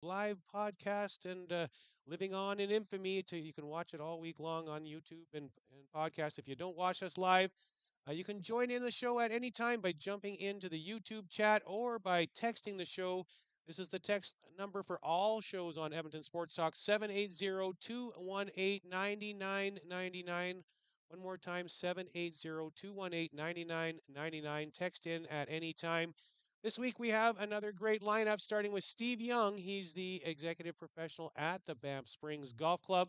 live podcast and living on in infamy. You can watch it all week long on YouTube and podcast. If you don't watch us live, you can join in the show at any time by jumping into the YouTube chat or by texting the show. This is the text number for all shows on Edmonton Sports Talk, 780-218-9999. One more time, 780-218-9999. Text in at any time. This week we have another great lineup starting with Steve Young. He's the executive professional at the Banff Springs Golf Club.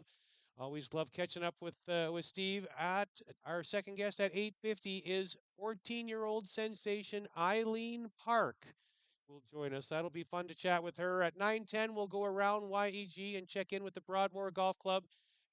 Always love catching up with Steve. At our second guest at 8:50 is 14-year-old sensation Eileen Park. Will join us. That'll be fun to chat with her. At 9:10, we'll go around YEG and check in with the Broadmoor Golf Club.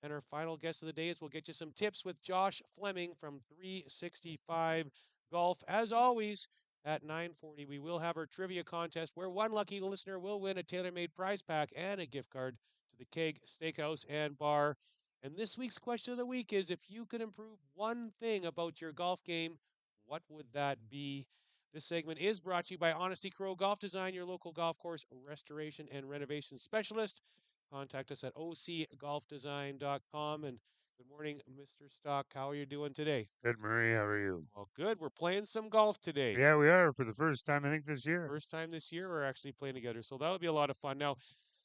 And our final guest of the day is we'll get you some tips with Josh Fleming from 365 Golf. As always, at 9:40, we will have our trivia contest where one lucky listener will win a tailor-made prize pack and a gift card to the Keg Steakhouse and Bar. And this week's question of the week is if you could improve one thing about your golf game, what would that be? This segment is brought to you by Honesty Crow Golf Design, your local golf course restoration and renovation specialist. Contact us at ocgolfdesign.com. And good morning, Mr. Stock. How are you doing today? Good, Murray. How are you? Well, good. We're playing some golf today. Yeah, we are for the first time, I think, this year. First time this year we're actually playing together. So that'll be a lot of fun. Now,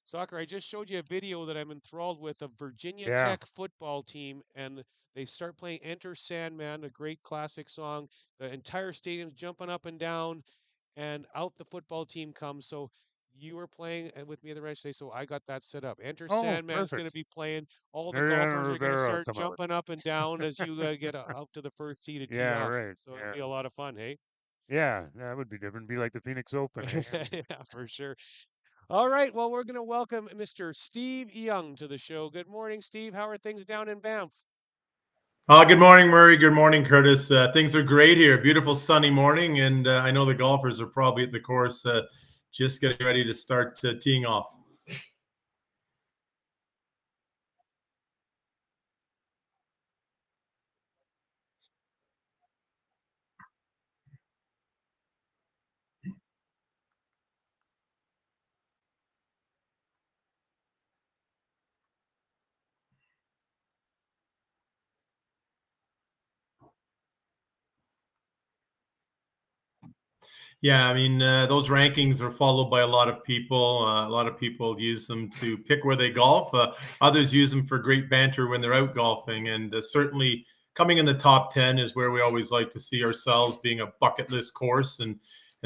Soccer, I just showed you a video that I'm enthralled with of Virginia Yeah. Tech football team, and they start playing Enter Sandman, a great classic song. The entire stadium's jumping up and down, and out the football team comes. So you were playing with me at the ranch today, so I got that set up. Enter Oh, Sandman's going to perfect. be playing. All the Mariano golfers are going to Rivera will start come out. jumping up and down as you get out to the first tee to tee Yeah, off. right. So it'll Yeah. be a lot of fun, hey? Yeah, that would be different. Be like the Phoenix Open, eh? Yeah, for sure. All right. Well, we're going to welcome Mr. Steve Young to the show. Good morning, Steve. How are things down in Banff? Good morning, Murray. Good morning, Curtis. Things are great here. Beautiful sunny morning, and I know the golfers are probably at the course just getting ready to start teeing off. Yeah, I mean, those rankings are followed by a lot of people. A lot of people use them to pick where they golf. Others use them for great banter when they're out golfing. And certainly coming in the top 10 is where we always like to see ourselves being a bucket list course. And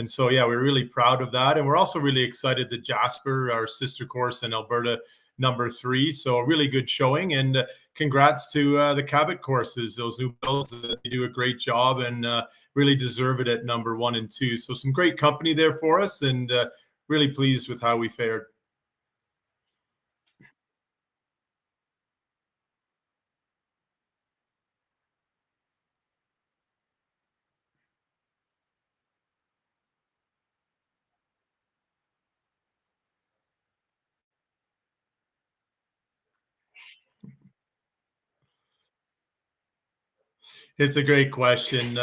so, yeah, we're really proud of that. And we're also really excited that Jasper, our sister course in Alberta, number 3. So a really good showing. And congrats to the Cabot courses, those new builds. They do a great job and really deserve it at number 1 and 2. So some great company there for us, and really pleased with how we fared. It's a great question.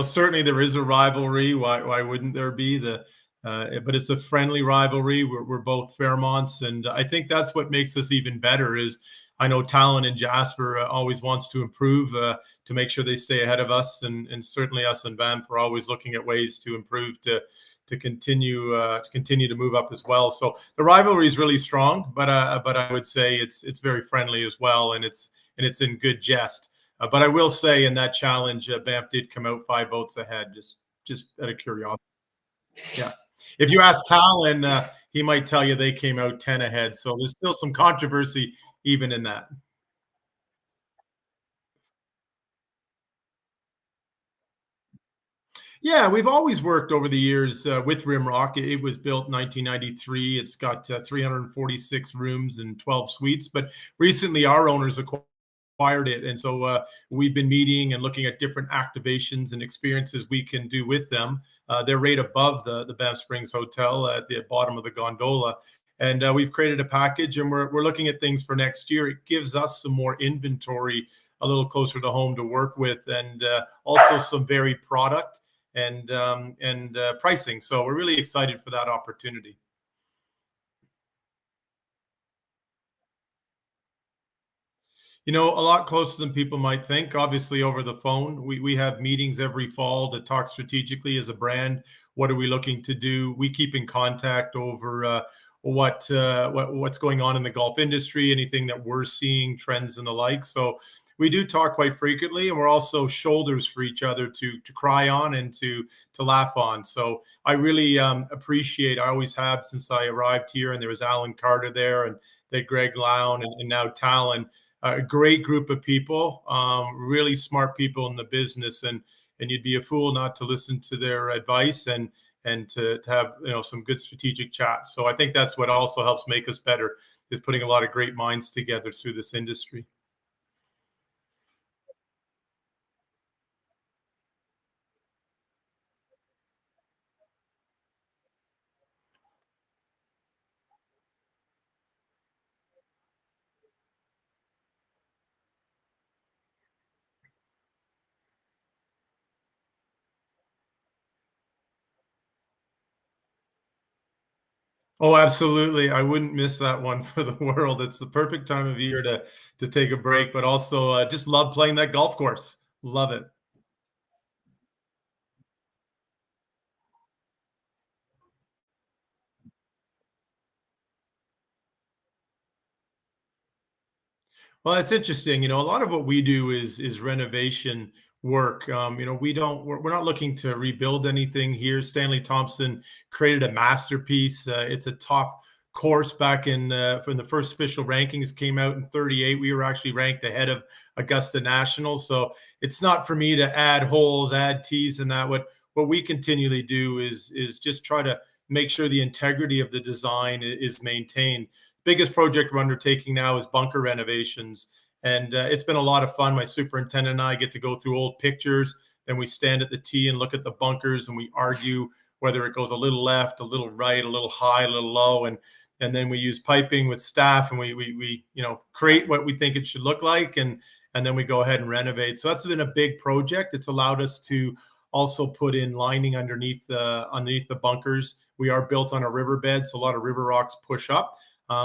Certainly there is a rivalry. Why wouldn't there be? But it's a friendly rivalry. We're both Fairmonts, and I think that's what makes us even better. Is I know Talon and Jasper always wants to improve to make sure they stay ahead of us, and certainly us and Banff are always looking at ways to improve to continue to move up as well. So the rivalry is really strong, but I would say it's very friendly as well, and it's in good jest. But I will say in that challenge, Banff did come out 5 votes ahead, just out of curiosity. Yeah. If you ask Talon, he might tell you they came out 10 ahead. So there's still some controversy even in that. Yeah, we've always worked over the years with Rimrock. It was built in 1993. It's got 346 rooms and 12 suites. But recently, our owners acquired it, and so we've been meeting and looking at different activations and experiences we can do with them. They're right above the Banff Springs Hotel at the bottom of the gondola. And we've created a package, and we're looking at things for next year. It gives us some more inventory a little closer to home to work with, and also some varied product and pricing. So we're really excited for that opportunity. A lot closer than people might think. Obviously, over the phone, we have meetings every fall to talk strategically as a brand. What are we looking to do? We keep in contact over what's going on in the golf industry, anything that we're seeing, trends and the like. So we do talk quite frequently, and we're also shoulders for each other to cry on and to laugh on. So I really appreciate. I always have since I arrived here, and there was Alan Carter there, and that Greg Lown, and now Talon, a great group of people, really smart people in the business, and you'd be a fool not to listen to their advice and to have some good strategic chat. So I think that's what also helps make us better, is putting a lot of great minds together through this industry. Oh, absolutely. I wouldn't miss that one for the world. It's the perfect time of year to take a break, but also just love playing that golf course. Love it. Well, it's interesting. A lot of what we do is renovation work. We're not looking to rebuild anything here. Stanley Thompson created a masterpiece. It's a top course back in when the first official rankings came out in 38. We were actually ranked ahead of Augusta National. So it's not for me to add holes, add tees, and that. What we continually do is just try to make sure the integrity of the design is maintained. Biggest project we're undertaking now is bunker renovations, and it's been a lot of fun. My superintendent and I get to go through old pictures, then we stand at the tee and look at the bunkers, and we argue whether it goes a little left, a little right, a little high, a little low, and then we use piping with staff, and we create what we think it should look like, and then we go ahead and renovate. So that's been a big project. It's allowed us to also put in lining underneath the bunkers. We are built on a riverbed, so a lot of river rocks push up.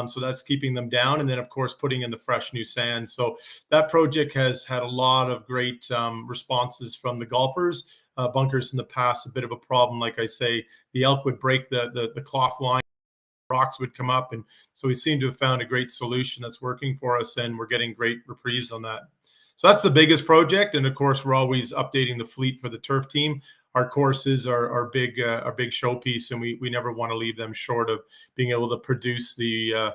So that's keeping them down. And then, of course, putting in the fresh new sand. So that project has had a lot of great responses from the golfers. Bunkers in the past, a bit of a problem. Like I say, the elk would break the cloth line, rocks would come up. And so we seem to have found a great solution that's working for us, and we're getting great reprise on that. So that's the biggest project. And of course, we're always updating the fleet for the turf team. Our courses are big showpiece, and we never want to leave them short of being able to produce the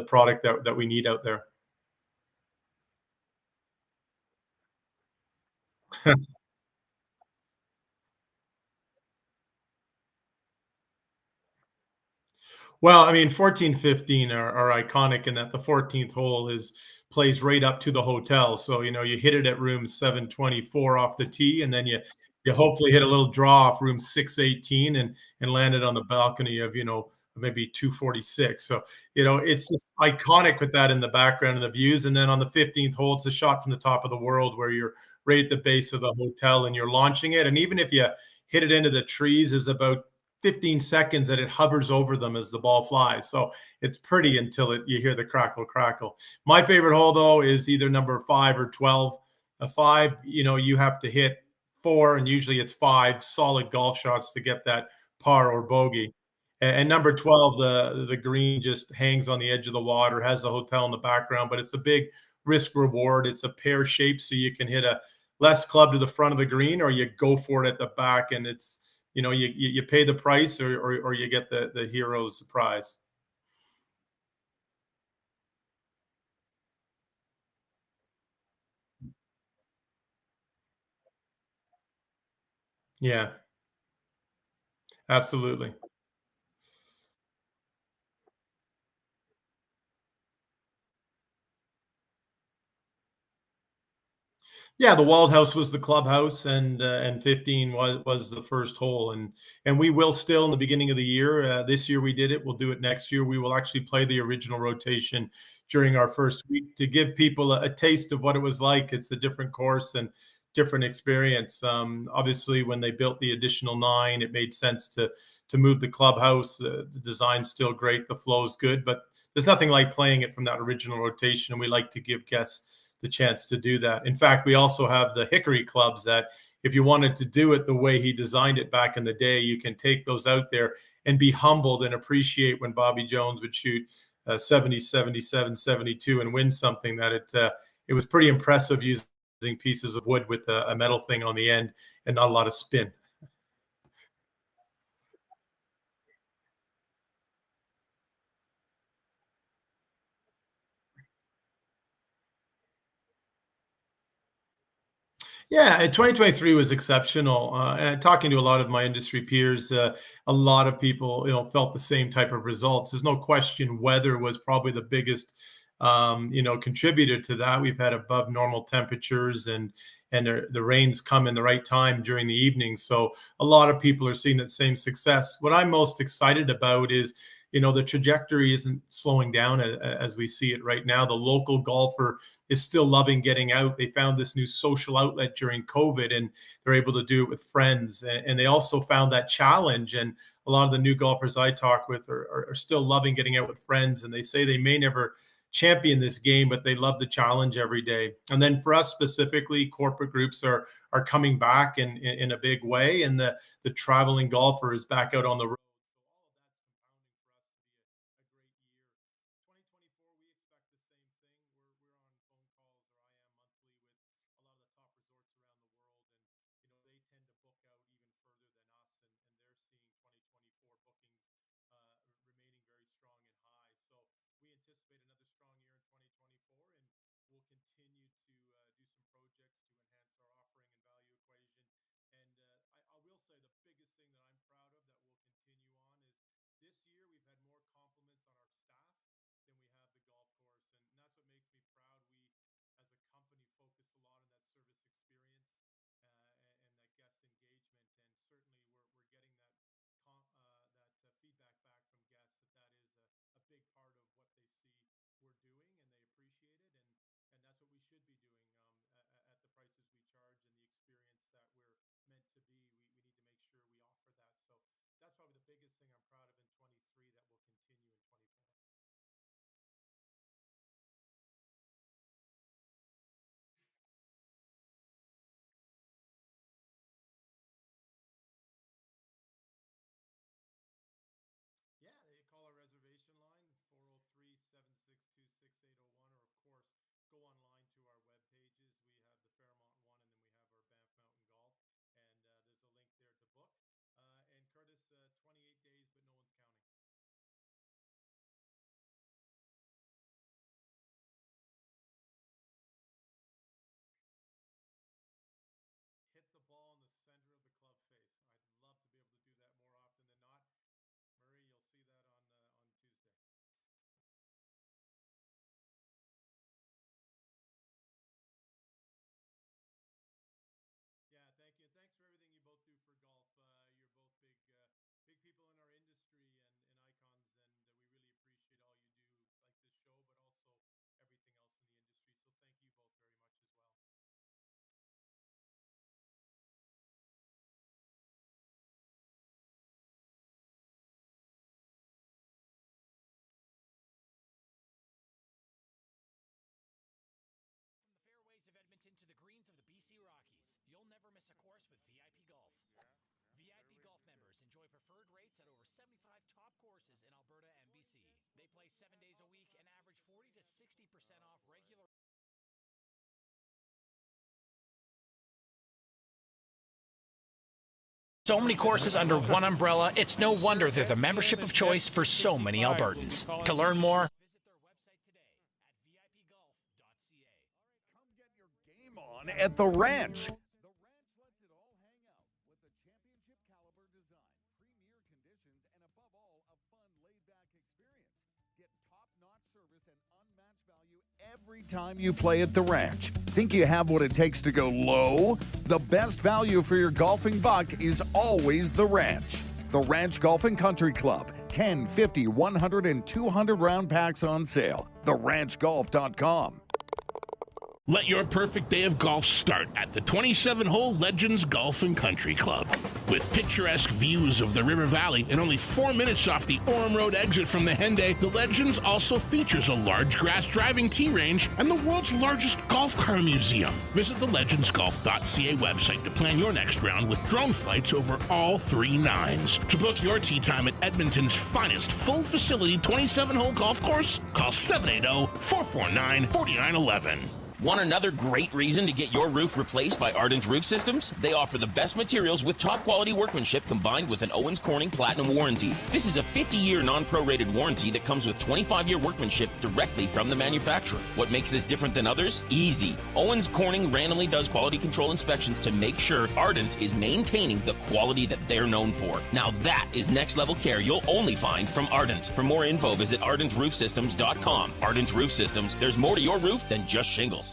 product that we need out there. Well, I mean, 14, 15 are iconic in that the 14th hole is plays right up to the hotel. So, you hit it at room 724 off the tee, and then you hopefully hit a little draw off room 618 and land it on the balcony of, maybe 246. So, it's just iconic with that in the background and the views. And then on the 15th hole, it's a shot from the top of the world where you're right at the base of the hotel and you're launching it. And even if you hit it into the trees, is about 15 seconds that it hovers over them as the ball flies. So it's pretty until you hear the crackle, crackle. My favorite hole, though, is either number 5 or 12. A 5, you have to hit 4, and usually it's 5 solid golf shots to get that par or bogey. And number 12, the green just hangs on the edge of the water, has the hotel in the background, but it's a big risk reward. It's a pear shape, so you can hit a less club to the front of the green, or you go for it at the back, and it's you pay the price, or you get the hero's prize. Yeah, absolutely. Yeah, the Wald House was the clubhouse, and 15 was the first hole, and we will still in the beginning of the year. This year we did it. We'll do it next year. We will actually play the original rotation during our first week to give people a taste of what it was like. It's a different course and different experience. Obviously, when they built the additional 9, it made sense to move the clubhouse. The design's still great. The flow's good, but there's nothing like playing it from that original rotation. And we like to give guests the chance to do that. In fact, we also have the Hickory clubs that if you wanted to do it the way he designed it back in the day, you can take those out there and be humbled and appreciate when Bobby Jones would shoot 70, 77, 72 and win something, that it was pretty impressive using pieces of wood with a metal thing on the end and not a lot of spin. Yeah, 2023 was exceptional. And talking to a lot of my industry peers, a lot of people, felt the same type of results. There's no question weather was probably the biggest, contributor to that. We've had above normal temperatures, and the rains come in the right time during the evening. So a lot of people are seeing that same success. What I'm most excited about is, the trajectory isn't slowing down as we see it right now. The local golfer is still loving getting out. They found this new social outlet during COVID, and they're able to do it with friends. And they also found that challenge. And a lot of the new golfers I talk with are still loving getting out with friends. And they say they may never champion this game, but they love the challenge every day. And then for us specifically, corporate groups are coming back in a big way. And the traveling golfer is back out on the road. So many courses under one umbrella, it's no wonder they're the membership of choice for so many Albertans. To learn more, come get your game on at the Ranch. The Ranch lets it all hang out with the championship caliber design, premier conditions, and above all, a fun, laid-back experience. Get top-notch service and unmatched value every time you play at the Ranch. Think you have what it takes to go low? The best value for your golfing buck is always the Ranch. The Ranch Golf and Country Club. 10, 50, 100, and 200 round packs on sale. TheRanchGolf.com. Let your perfect day of golf start at the 27-hole Legends Golf and Country Club. With picturesque views of the River Valley and only 4 minutes off the Orem Road exit from the Henday, the Legends also features a large grass driving tee range and the world's largest golf car museum. Visit the legendsgolf.ca website to plan your next round with drone flights over all 3 nines. To book your tee time at Edmonton's finest full-facility 27-hole golf course, call 780-449-4911. Want another great reason to get your roof replaced by Ardent Roof Systems? They offer the best materials with top quality workmanship combined with an Owens Corning Platinum warranty. This is a 50-year non-prorated warranty that comes with 25-year workmanship directly from the manufacturer. What makes this different than others? Easy. Owens Corning randomly does quality control inspections to make sure Ardent is maintaining the quality that they're known for. Now that is next level care you'll only find from Ardent. For more info, visit ardentroofsystems.com. Ardent Roof Systems, there's more to your roof than just shingles.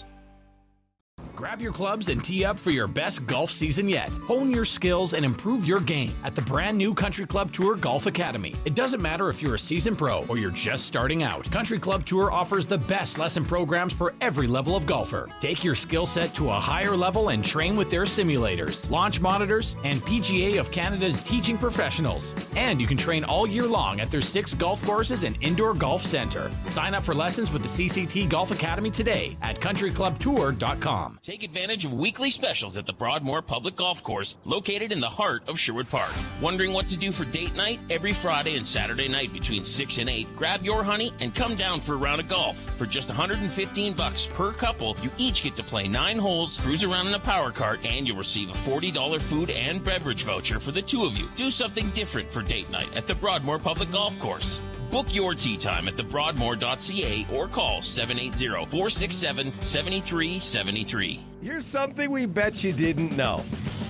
Grab your clubs and tee up for your best golf season yet. Hone your skills and improve your game at the brand new Country Club Tour Golf Academy. It doesn't matter if you're a seasoned pro or you're just starting out. Country Club Tour offers the best lesson programs for every level of golfer. Take your skill set to a higher level and train with their simulators, launch monitors, and PGA of Canada's teaching professionals. And you can train all year long at their 6 golf courses and indoor golf center. Sign up for lessons with the CCT Golf Academy today at countryclubtour.com. Take advantage of weekly specials at the Broadmoor Public Golf Course, located in the heart of Sherwood Park. Wondering what to do for date night? Every Friday and Saturday night between 6 and 8, grab your honey and come down for a round of golf. For just $115 per couple, you each get to play 9 holes, cruise around in a power cart, and you'll receive a $40 food and beverage voucher for the 2 of you. Do something different for date night at the Broadmoor Public Golf Course. Book your tee time at thebroadmoor.ca or call 780-467-7373. Here's something we bet you didn't know.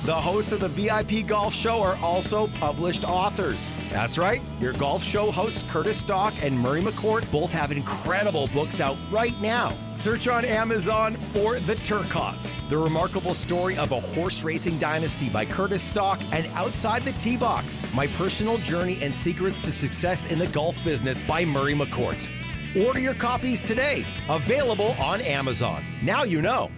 The hosts of the VIP Golf Show are also published authors. That's right, your golf show hosts Curtis Stock and Murray McCourt both have incredible books out right now. Search on Amazon for The Turcots, the remarkable story of a horse racing dynasty by Curtis Stock, and Outside the Tee Box, my personal journey and secrets to success in the golf business by Murray McCourt. Order your copies today, available on Amazon. Now you know.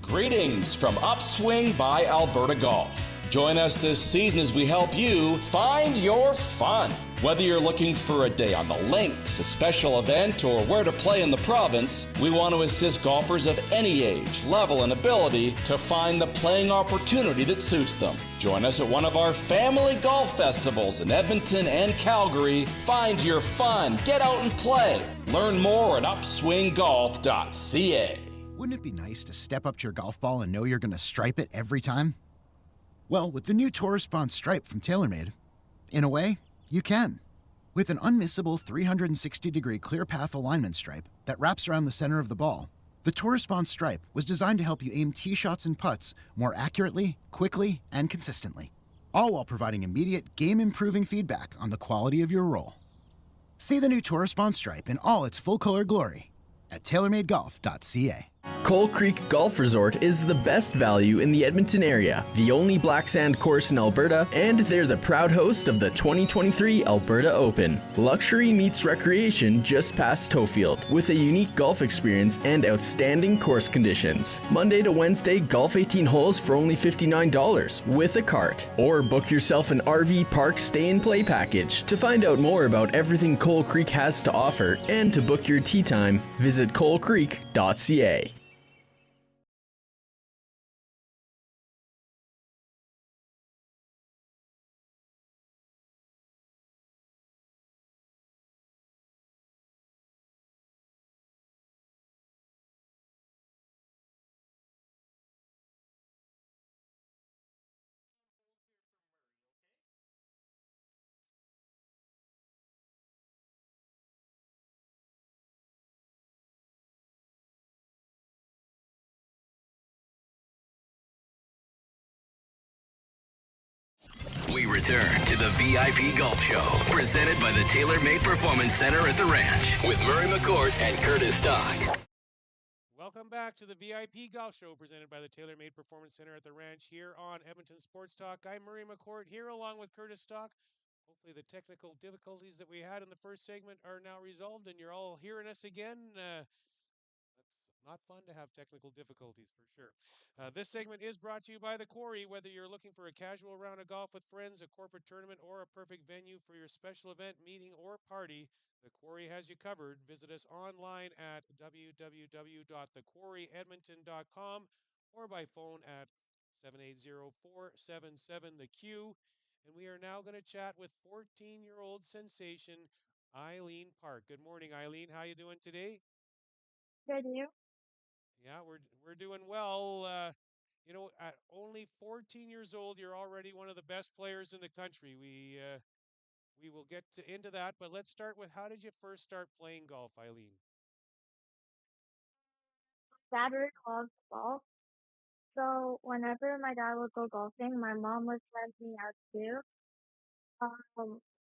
Greetings from Upswing by Alberta Golf. Join us this season as we help you find your fun. Whether you're looking for a day on the links, a special event, or where to play in the province, we want to assist golfers of any age, level, and ability to find the playing opportunity that suits them. Join us at one of our family golf festivals in Edmonton and Calgary. Find your fun, get out and play. Learn more at upswinggolf.ca. Wouldn't it be nice to step up to your golf ball and know you're going to stripe it every time? Well, with the new Tour Response Stripe from TaylorMade, in a way, you can. With an unmissable 360-degree clear path alignment stripe that wraps around the center of the ball, the Tour Response Stripe was designed to help you aim tee shots and putts more accurately, quickly, and consistently, all while providing immediate, game-improving feedback on the quality of your roll. See the new Tour Response Stripe in all its full-color glory at TaylorMadeGolf.ca. Coal Creek Golf Resort is the best value in the Edmonton area, the only black sand course in Alberta, and they're the proud host of the 2023 Alberta Open. Luxury meets recreation just past Tofield, with a unique golf experience and outstanding course conditions. Monday to Wednesday, golf 18 holes for only $59 with a cart. Or book yourself an RV park stay and play package. To find out more about everything Coal Creek has to offer and to book your tee time, visit coalcreek.ca. We return to the VIP Golf Show, presented by the TaylorMade Performance Center at the Ranch, with Murray McCourt and Curtis Stock. Welcome back to the VIP Golf Show, presented by the TaylorMade Performance Center at the Ranch here on Edmonton Sports Talk. I'm Murray McCourt here along with Curtis Stock. Hopefully the technical difficulties that we had in the first segment are now resolved and you're all hearing us again. That's not fun to have technical difficulties for sure. This segment is brought to you by The Quarry. Whether you're looking for a casual round of golf with friends, a corporate tournament, or a perfect venue for your special event, meeting, or party, The Quarry has you covered. Visit us online at www.thequarryedmonton.com or by phone at 780-477 the Q. And we are now going to chat with 14-year-old sensation Eileen Park. Good morning, Eileen. How you doing today? Good, you? Yeah, we're doing well. At only 14 years old, you're already one of the best players in the country. We will get into that, but let's start with how did you first start playing golf, Eileen? Dad really loves golf. So whenever my dad would go golfing, my mom would send me out too.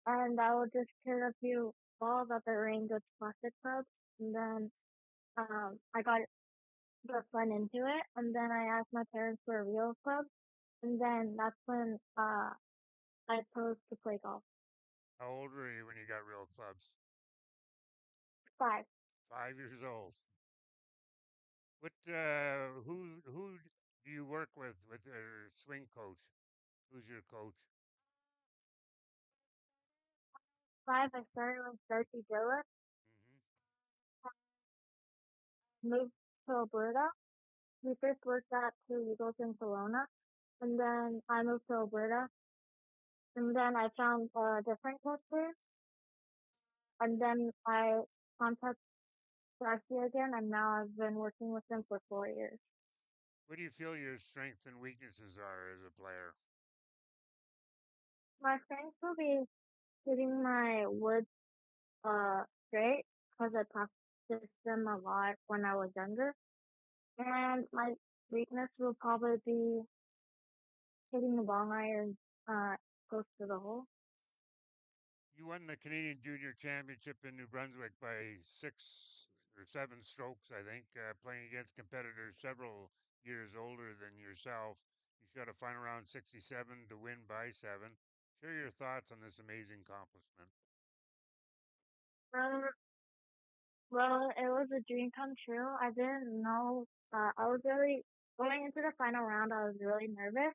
And I would just hit a few balls at the range with plastic clubs. And then I got fun into it. And then I asked my parents for a real club. And then that's when I chose to play golf. How old were you when you got real clubs? 5. 5 years old. What? Who do you work with your swing coach? Who's your coach? 5, I started with Darcy Gillis. Mm-hmm. Moved to Alberta. We first worked at Two Eagles in Kelowna. And then I moved to Alberta. And then I found a different coach there. And then I contacted Darcy again, and now I've been working with him for 4 years. What do you feel your strengths and weaknesses are as a player? My strengths will be hitting my woods straight because I practiced them a lot when I was younger. And my weakness will probably be hitting the long iron close to the hole. You won the Canadian Junior Championship in New Brunswick by 6 or 7 strokes, I think, playing against competitors several years older than yourself. You shot a final round 67 to win by 7. Share your thoughts on this amazing accomplishment. Well, it was a dream come true. I didn't know. I was really going into the final round. I was really nervous.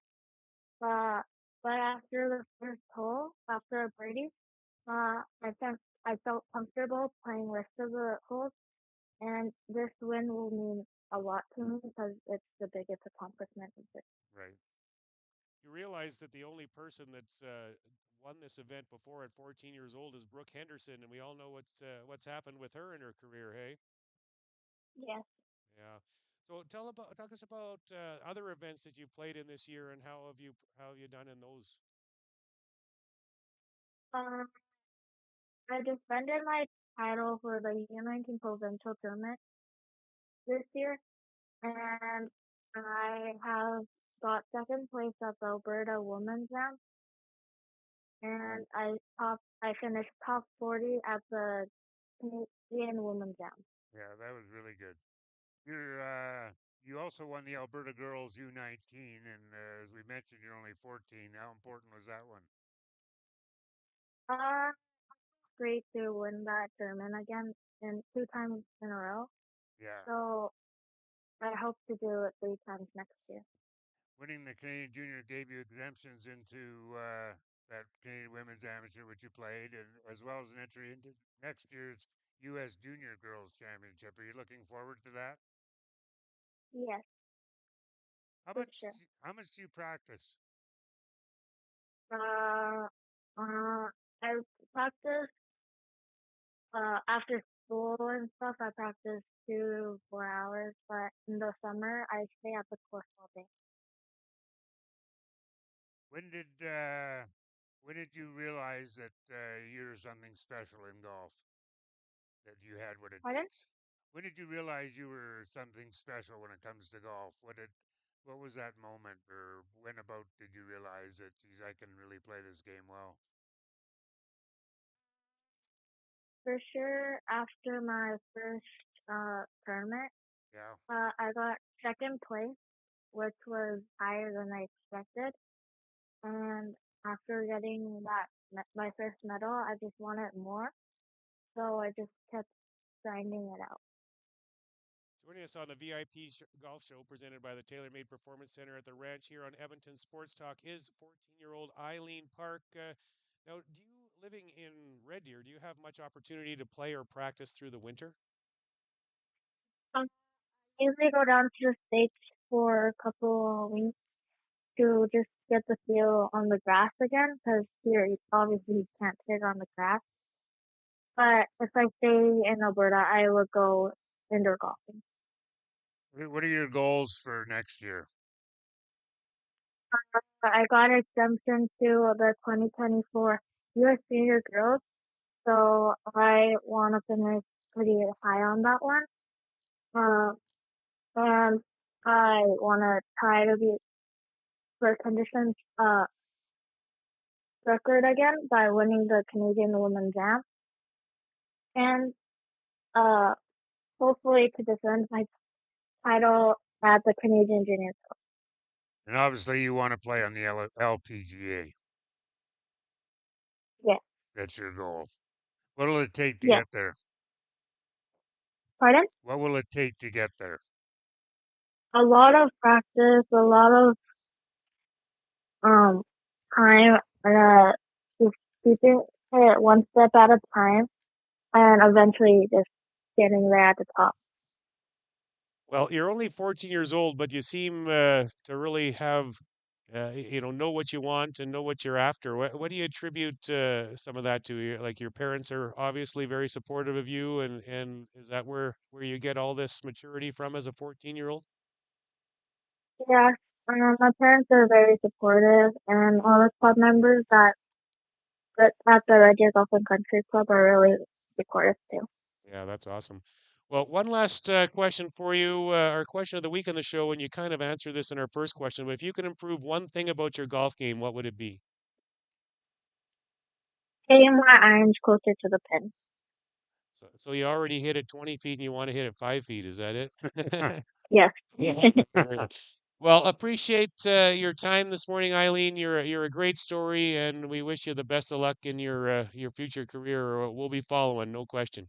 But after the first hole, after a birdie, I felt comfortable playing rest of the holes, and this win will mean a lot to me because it's the biggest accomplishment of it. Right. You realize that the only person that's won this event before at 14 years old is Brooke Henderson, and we all know what's happened with her in her career, hey? Yes. Yeah. So talk us about other events that you've played in this year, and how have you done in those? I defended my title for the U19 provincial tournament this year, and I have got second place at the Alberta Women's Jam, and I finished top 40 at the Canadian Women's Jam. Yeah, that was really good. You also won the Alberta Girls U19, and as we mentioned, you're only 14. How important was that one? Great to win that tournament again and 2 times in a row. Yeah. So I hope to do it 3 times next year. Winning the Canadian Junior gave you exemptions into that Canadian Women's Amateur, which you played, and as well as an entry into next year's U.S. Junior Girls Championship. Are you looking forward to that? Yes. How for much? sure. How much do you practice? I practice after school and stuff. I practice 2 to 4 hours, but in the summer I stay at the course all day. When did you realize that you're something special in golf? That you had what it Pardon? takes? When did you realize you were something special when it comes to golf? What was that moment, or when about did you realize that, geez, I can really play this game well? For sure, after my first tournament, Yeah. I got second place, which was higher than I expected. And after getting my first medal, I just wanted more. So I just kept grinding it out. Joining us on the VIP Golf Show presented by the TaylorMade Performance Center at the Ranch here on Edmonton Sports Talk is 14-year-old Eileen Park. Now, living in Red Deer, do you have much opportunity to play or practice through the winter? I usually go down to the States for a couple of weeks to just get the feel on the grass again, because here obviously you can't hit on the grass. But if I stay in Alberta, I would go indoor golfing. What are your goals for next year? I got an exemption to the 2024 U.S. Senior Girls, so I want to finish pretty high on that one. And I want to try to beat for conditions record again by winning the Canadian Women's Jam, and hopefully to defend my title at the Canadian Junior Tour. And obviously, you want to play on the LPGA. Yes. That's your goal. What will it take to Yes. get there? Pardon? What will it take to get there? A lot of practice, a lot of time, just keeping it one step at a time, and eventually just getting there at the top. Well, you're only 14 years old, but you seem to really have, know what you want and know what you're after. What do you attribute some of that to? Like your parents are obviously very supportive of you, and is that where you get all this maturity from as a 14-year-old? Yes, my parents are very supportive, and all the club members at the Red Deer Golf and Country Club are really supportive too. Yeah, that's awesome. Well, one last question for you, our question of the week on the show, and you kind of answered this in our first question, but if you could improve one thing about your golf game, what would it be? Hitting my irons closer to the pin. So you already hit it 20 feet and you want to hit it 5 feet. Is that it? Yes. Well, appreciate your time this morning, Eileen. You're a great story, and we wish you the best of luck in your future career. We'll be following, no question.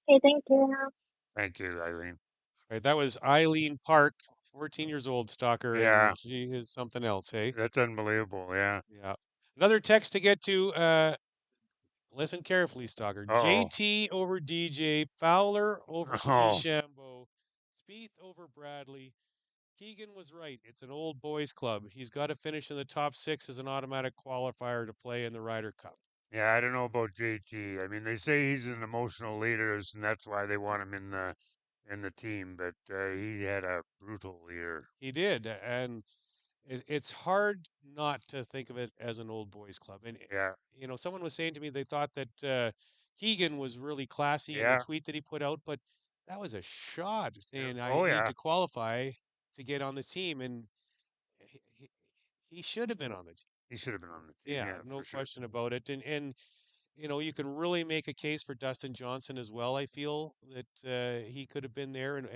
Okay, thank you. Thank you, Eileen. All right, that was Eileen Park, 14 years old, stalker, Yeah. and she is something else, hey? That's unbelievable, yeah. Yeah. Another text to get to. Listen carefully, stalker. JT over DJ, Fowler over DeChambeau, Spieth over Bradley. Keegan was right. It's an old boys club. He's got to finish in the top 6 as an automatic qualifier to play in the Ryder Cup. Yeah, I don't know about JT. I mean, they say he's an emotional leader, and that's why they want him in the team. But he had a brutal year. He did, and it's hard not to think of it as an old boys club. And yeah, someone was saying to me they thought that Keegan was really classy in the tweet that he put out, but that was a shot saying I need to qualify to get on the team, and he should have been on the team. He should have been on the team. Yeah, no question about it. And you can really make a case for Dustin Johnson as well. I feel that he could have been there, and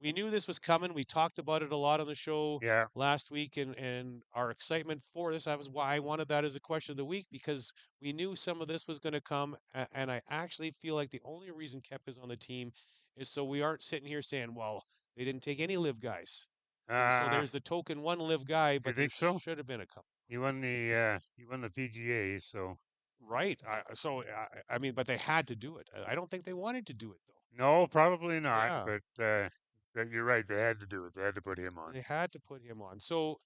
we knew this was coming. We talked about it a lot on the show last week, and our excitement for this. That was why I wanted that as a question of the week, because we knew some of this was going to come, and I actually feel like the only reason Kep is on the team is so we aren't sitting here saying, well, they didn't take any live guys. So there's the token one live guy, but there should have been a couple. He won the PGA, so. Right. I mean, but they had to do it. I don't think they wanted to do it, though. No, probably not. Yeah. But you're right. They had to do it. They had to put him on. They had to put him on. So,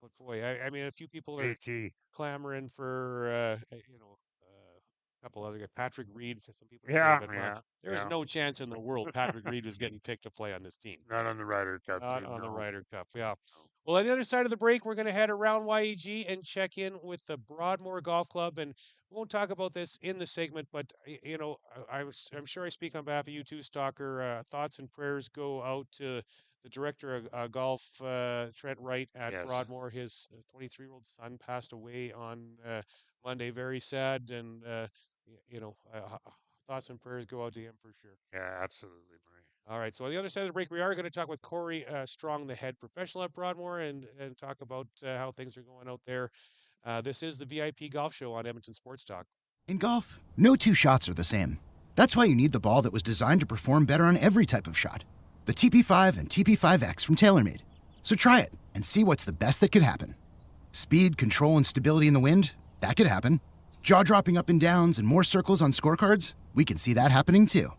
but boy, I mean, a few people are clamoring for, a couple other guys. Patrick Reed, for some people. There is no chance in the world Patrick Reed was getting picked to play on this team. Not on the Ryder Cup. Not on the Ryder Cup, yeah. Well, on the other side of the break, we're going to head around YEG and check in with the Broadmoor Golf Club. And we won't talk about this in the segment, but, I'm sure I speak on behalf of you too, Stalker. Thoughts and prayers go out to the director of golf, Trent Wright at Broadmoor. His 23-year-old son passed away on Monday. Very sad. And, thoughts and prayers go out to him for sure. Yeah, absolutely, Murray. All right. So on the other side of the break, we are going to talk with Corey Strong, the head professional at Broadmoor, and talk about how things are going out there. This is the VIP Golf Show on Edmonton Sports Talk. In golf, no two shots are the same. That's why you need the ball that was designed to perform better on every type of shot. The TP5 and TP5X from TaylorMade. So try it and see what's the best that could happen. Speed, control, and stability in the wind? That could happen. Jaw-dropping up and downs and more circles on scorecards? We can see that happening too.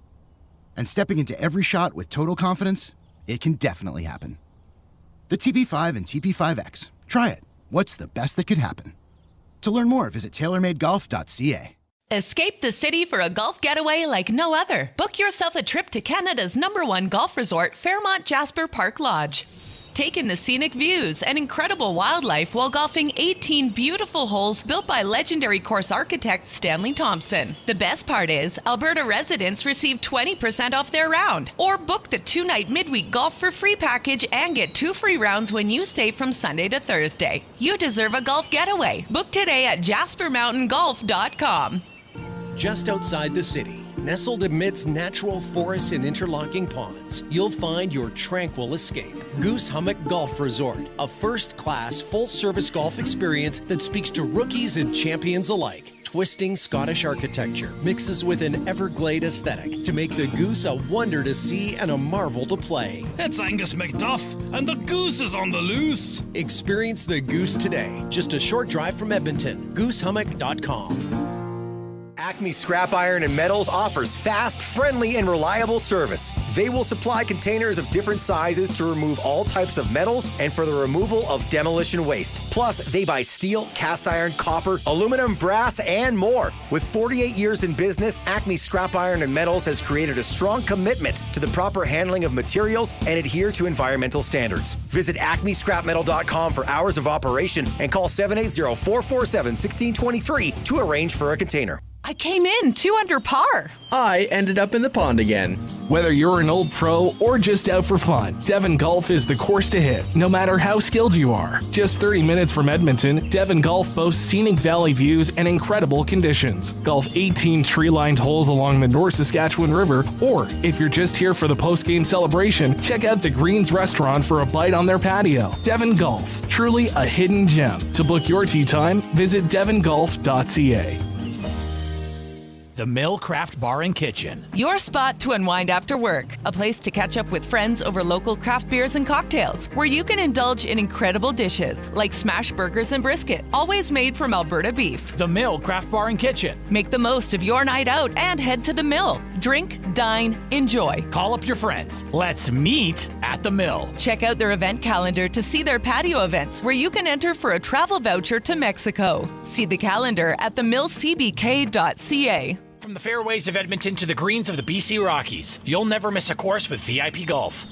And stepping into every shot with total confidence? It can definitely happen. The TP5 and TP5X. Try it. What's the best that could happen? To learn more, visit TaylorMadeGolf.ca. Escape the city for a golf getaway like no other. Book yourself a trip to Canada's #1 golf resort, Fairmont Jasper Park Lodge. Take in the scenic views and incredible wildlife while golfing 18 beautiful holes built by legendary course architect Stanley Thompson. The best part is, Alberta residents receive 20% off their round. Or book the 2-night midweek golf for free package and get 2 free rounds when you stay from Sunday to Thursday. You deserve a golf getaway. Book today at jaspermountaingolf.com. Just outside the city, nestled amidst natural forests and interlocking ponds, you'll find your tranquil escape. Goose Hummock Golf Resort, a first-class, full-service golf experience that speaks to rookies and champions alike. Twisting Scottish architecture mixes with an Everglade aesthetic to make the Goose a wonder to see and a marvel to play. It's Angus McDuff, and the Goose is on the loose. Experience the Goose today, just a short drive from Edmonton. GooseHummock.com. Acme Scrap Iron and Metals offers fast, friendly, and reliable service. They will supply containers of different sizes to remove all types of metals and for the removal of demolition waste. Plus, they buy steel, cast iron, copper, aluminum, brass, and more. With 48 years in business, Acme Scrap Iron and Metals has created a strong commitment to the proper handling of materials and adhere to environmental standards. Visit acmescrapmetal.com for hours of operation and call 780-447-1623 to arrange for a container. I came in 2 under par. I ended up in the pond again. Whether you're an old pro or just out for fun, Devon Golf is the course to hit, no matter how skilled you are. Just 30 minutes from Edmonton, Devon Golf boasts scenic valley views and incredible conditions. Golf 18 tree-lined holes along the North Saskatchewan River, or if you're just here for the post-game celebration, check out the Greens restaurant for a bite on their patio. Devon Golf, truly a hidden gem. To book your tee time, visit devongolf.ca. The Mill Craft Bar and Kitchen. Your spot to unwind after work. A place to catch up with friends over local craft beers and cocktails, where you can indulge in incredible dishes like smash burgers and brisket, always made from Alberta beef. The Mill Craft Bar and Kitchen. Make the most of your night out and head to the Mill. Drink, dine, enjoy. Call up your friends. Let's meet at the Mill. Check out their event calendar to see their patio events, where you can enter for a travel voucher to Mexico. See the calendar at themillcbk.ca. From the fairways of Edmonton to the greens of the BC Rockies, you'll never miss a course with VIP Golf.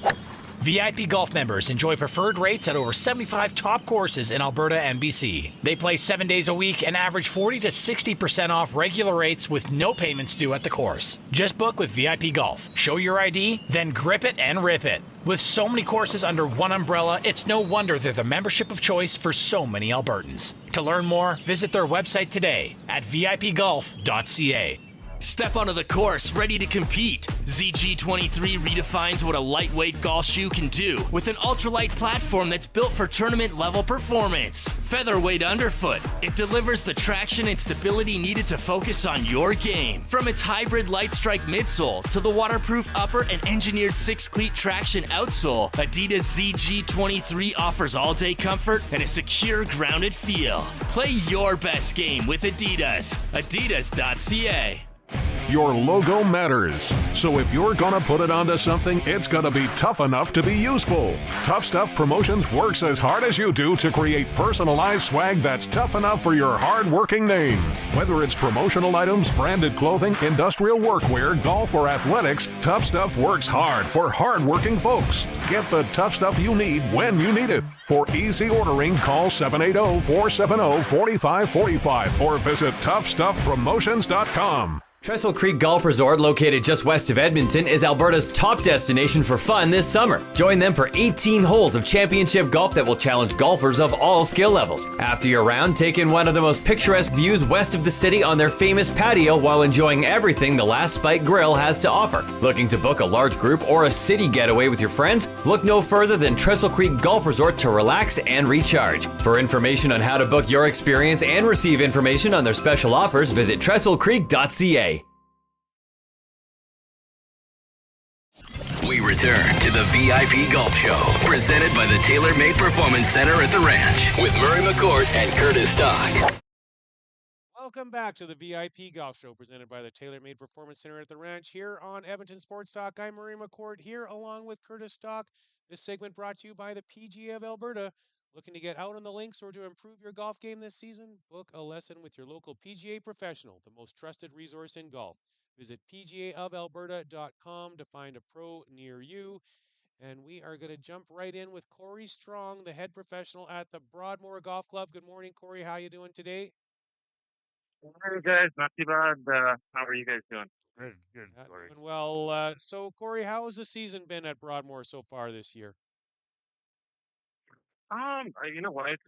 VIP Golf members enjoy preferred rates at over 75 top courses in Alberta and BC. They play 7 days a week and average 40 to 60% off regular rates with no payments due at the course. Just book with VIP Golf. Show your ID, then grip it and rip it. With so many courses under one umbrella, it's no wonder they're the membership of choice for so many Albertans. To learn more, visit their website today at vipgolf.ca. Step onto the course, ready to compete. ZG23 redefines what a lightweight golf shoe can do with an ultralight platform that's built for tournament-level performance. Featherweight underfoot, it delivers the traction and stability needed to focus on your game. From its hybrid light strike midsole to the waterproof upper and engineered 6-cleat traction outsole, Adidas ZG23 offers all-day comfort and a secure, grounded feel. Play your best game with Adidas. Adidas.ca. Your logo matters. So if you're gonna put it onto something, it's gonna be tough enough to be useful. Tough Stuff Promotions works as hard as you do to create personalized swag that's tough enough for your hard-working name. Whether it's promotional items, branded clothing, industrial workwear, golf, or athletics, Tough Stuff works hard for hard-working folks. Get the tough stuff you need when you need it. For easy ordering, call 780-470-4545 or visit toughstuffpromotions.com. Trestle Creek Golf Resort, located just west of Edmonton, is Alberta's top destination for fun this summer. Join them for 18 holes of championship golf that will challenge golfers of all skill levels. After your round, take in one of the most picturesque views west of the city on their famous patio while enjoying everything the Last Spike Grill has to offer. Looking to book a large group or a city getaway with your friends? Look no further than Trestle Creek Golf Resort to relax and recharge. For information on how to book your experience and receive information on their special offers, visit TrestleCreek.ca. We return to the VIP Golf Show, presented by the Tailor-Made Performance Center at the Ranch, with Murray McCourt and Curtis Stock. Welcome back to the VIP Golf Show, presented by the Tailor-Made Performance Center at the Ranch here on Edmonton Sports Talk. I'm Murray McCourt here along with Curtis Stock. This segment brought to you by the PGA of Alberta. Looking to get out on the links or to improve your golf game this season? Book a lesson with your local PGA professional, the most trusted resource in golf. Visit pgaofalberta.com to find a pro near you. And we are going to jump right in with Corey Strong, the head professional at the Broadmoor Golf Club. Good morning, Corey. How you doing today? Hey guys, not too bad. How are you guys doing? Good, good. Doing well. So, Corey, how has the season been at Broadmoor so far this year? You know what? It's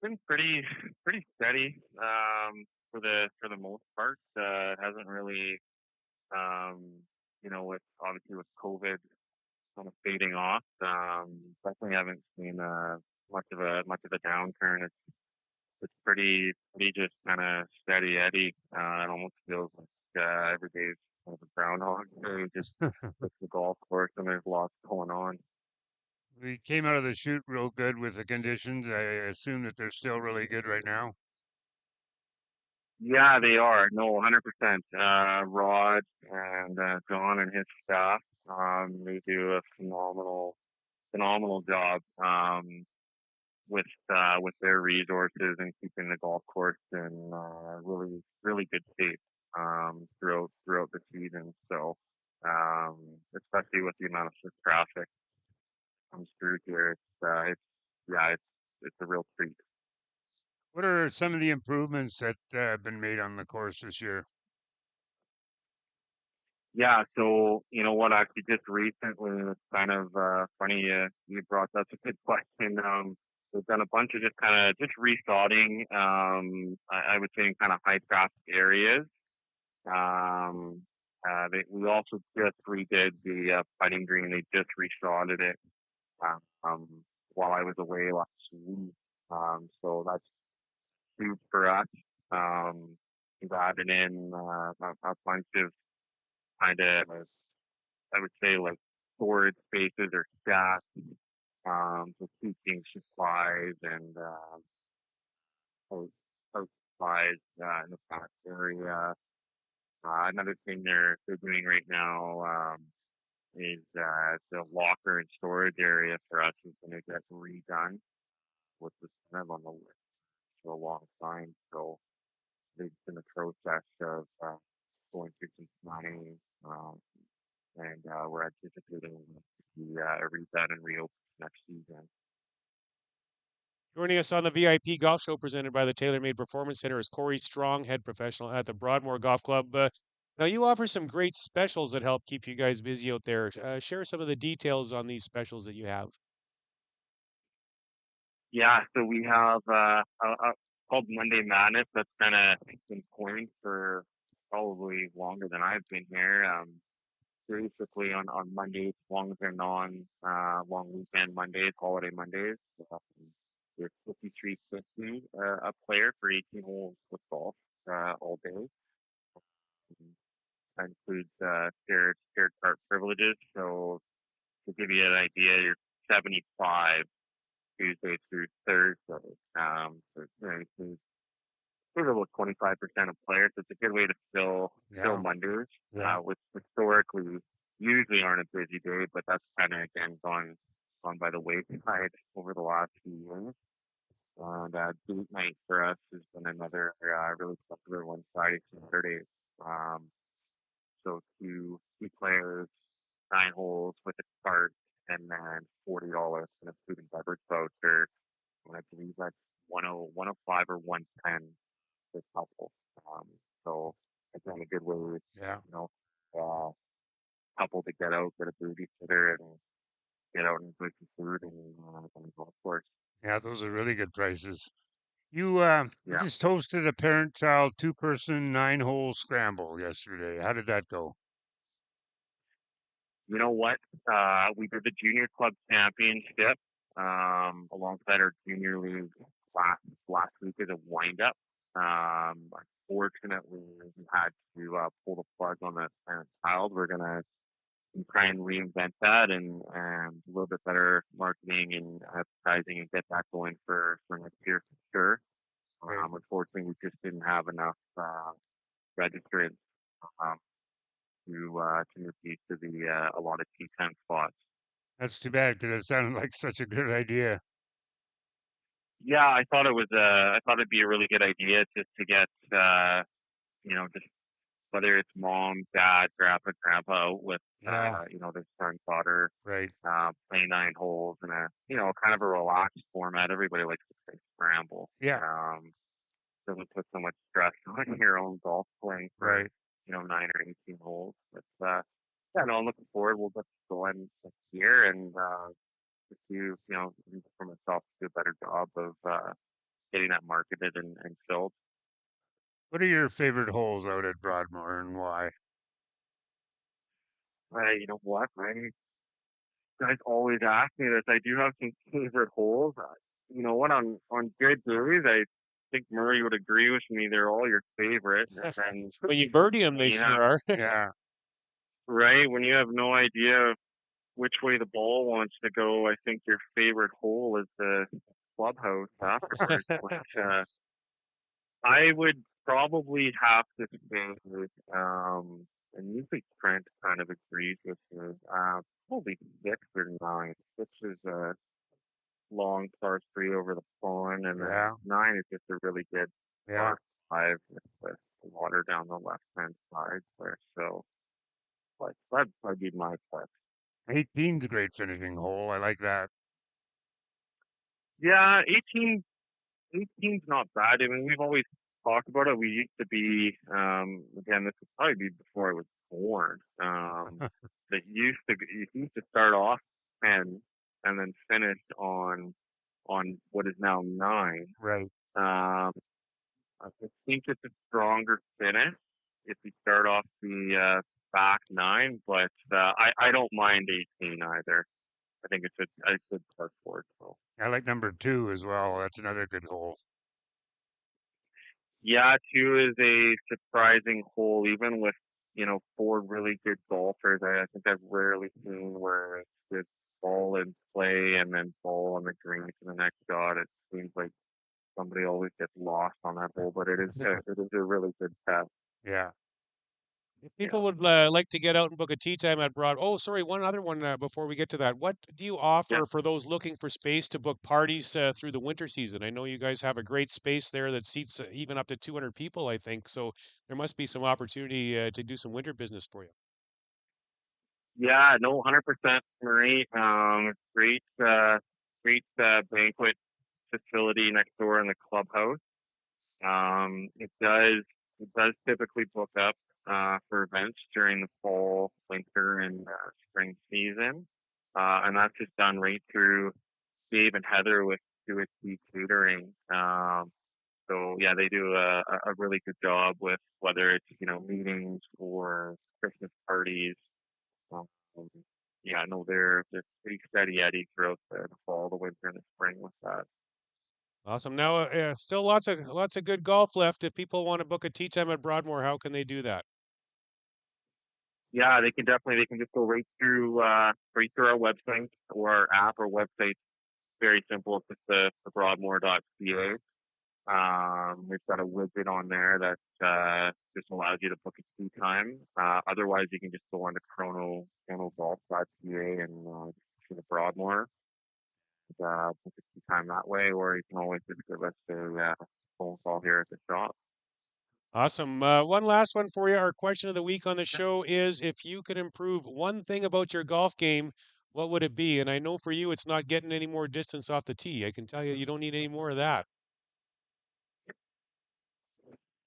been pretty steady. For the most part, it hasn't really, with obviously with COVID kind of fading off. Definitely haven't seen much of a downturn. It's pretty just kind of steady Eddie. It almost feels like every day is kind of a groundhog day, just with the golf course, and there's lots going on. We came out of the chute real good with the conditions. I assume that they're still really good right now. Yeah, they are. No, 100%. Rod and John and his staff, they do a phenomenal job with their resources and keeping the golf course in really good shape throughout the season. So, especially with the amount of traffic comes through here, it's a real treat. What are some of the improvements that have been made on the course this year? Yeah, so you know what? Actually, just recently, it's kind of funny you brought that's a good question. We've done a bunch of just resodding. I would say in kind of high traffic areas. We also just redid the putting green. They just resodded it while I was away last week. So that's huge for us. We've added in a bunch of kind of, I would say, like storage spaces or stacks, for keeping supplies and supplies in the back area. Another thing they're doing right now is the locker and storage area for us is going to get redone, which was kind of on the list for a long time. So they've been in the process of going through some planning, and we're anticipating the reset and reopen next season. Joining us on the VIP Golf Show presented by the Tailor-Made Performance Center is Corey Strong, head professional at the Broadmoor Golf Club. Now, you offer some great specials that help keep you guys busy out there. Share some of the details on these specials that you have. Yeah, so we have called Monday Madness. That's kind of been coined for probably longer than I've been here. Basically on Mondays, as long as they're non long weekend Mondays, holiday Mondays, there's $53.50 a player for 18 holes of golf all day. That includes shared cart privileges. So to give you an idea, you're 75 Tuesday through Thursday. So it includes about 25% of players. So it's a good way to fill Mondays, which historically usually aren't a busy day, but that's kind of again gone by the wayside over the last few years. And date night for us has been another really popular one, Friday, Saturday. So two players, 9 holes with a cart, and then $40 in a food and beverage voucher. And I believe that's 105 or 110 per couple. So again, a good way, couple to get out, get a babysitter, and get out and enjoy some food and on the golf course. Yeah, those are really good prices. You just hosted a parent-child 2-person 9-hole scramble yesterday. How did that go? You know what? We did the junior club championship alongside our junior league last week as a wind-up. Unfortunately, we had to pull the plug on the parent-child. We're gonna try and reinvent that and a little bit better marketing and advertising and get that going for next year for sure. Unfortunately, we just didn't have enough registrants um, to move these to the allotted T10 spots. That's too bad because it sounded like such a good idea. Yeah, I thought it'd be a really good idea just to get just whether it's mom, dad, grandpa out with their son, daughter, right, playing 9 holes in a kind of a relaxed format. Everybody likes to play scramble. Yeah. Doesn't put so much stress on your own golf playing for Right. 9 or 18 holes. But yeah, no, I'm looking forward. We'll get going next year and just do for myself do a better job of getting that marketed and filled. What are your favorite holes out at Broadmoor and why? You know what? Guys always ask me this. I do have some favorite holes. You know what? On good days, I think Murray would agree with me. They're all your favorite. And when you birdie them, they sure are. Yeah. Right? When you have no idea which way the ball wants to go, I think your favorite hole is the clubhouse afterwards. But, I would probably have to say, and usually Trent kind of agrees with me, probably 6 or 9. 6 is a long par 3 over the pond, and then 9 is just a really good par 5 with water down the left-hand side there. So, but that'd probably be my pick. 18's a great finishing hole. I like that. Yeah, 18's not bad. I mean, we've always talked about it. We used to be, again, this would probably be before I was born. That you used to start off 10 and then finish on what is now 9. Right. I think it's a stronger finish if you start off the back 9, but I don't mind 18 either. I think it's a good par 4. So. I like number 2 as well. That's another good hole. Yeah, 2 is a surprising hole, even with 4 really good golfers. I think I've rarely seen where it's just ball in play and then ball on the green to the next shot. It seems like somebody always gets lost on that hole, but it is a really good test. Yeah. If people would like to get out and book a tee time at Broad, one other one before we get to that. What do you offer for those looking for space to book parties through the winter season? I know you guys have a great space there that seats even up to 200 people, I think. So there must be some opportunity to do some winter business for you. Yeah, no, 100%, Marie. Great banquet facility next door in the clubhouse. It does typically book up for events during the fall, winter, and spring season. And that's just done right through Dave and Heather with QSC Tutoring. So yeah, they do a really good job with whether it's, meetings or Christmas parties. Yeah, no, they're pretty steady Eddie throughout the fall, the winter, and the spring with that. Awesome. Now, still lots of good golf left. If people want to book a tee time at Broadmoor, how can they do that? Yeah, they can just go right through our website or our app or website. Very simple. It's just the broadmoor.ca. We've got a widget on there that just allows you to book a tee time. Otherwise, you can just go on to chronogolf.ca and see the Broadmoor. Book a tee time that way, or you can always just give us a phone call here at the shop. Awesome. One last one for you. Our question of the week on the show is, if you could improve one thing about your golf game, what would it be? And I know for you, it's not getting any more distance off the tee. I can tell you, you don't need any more of that.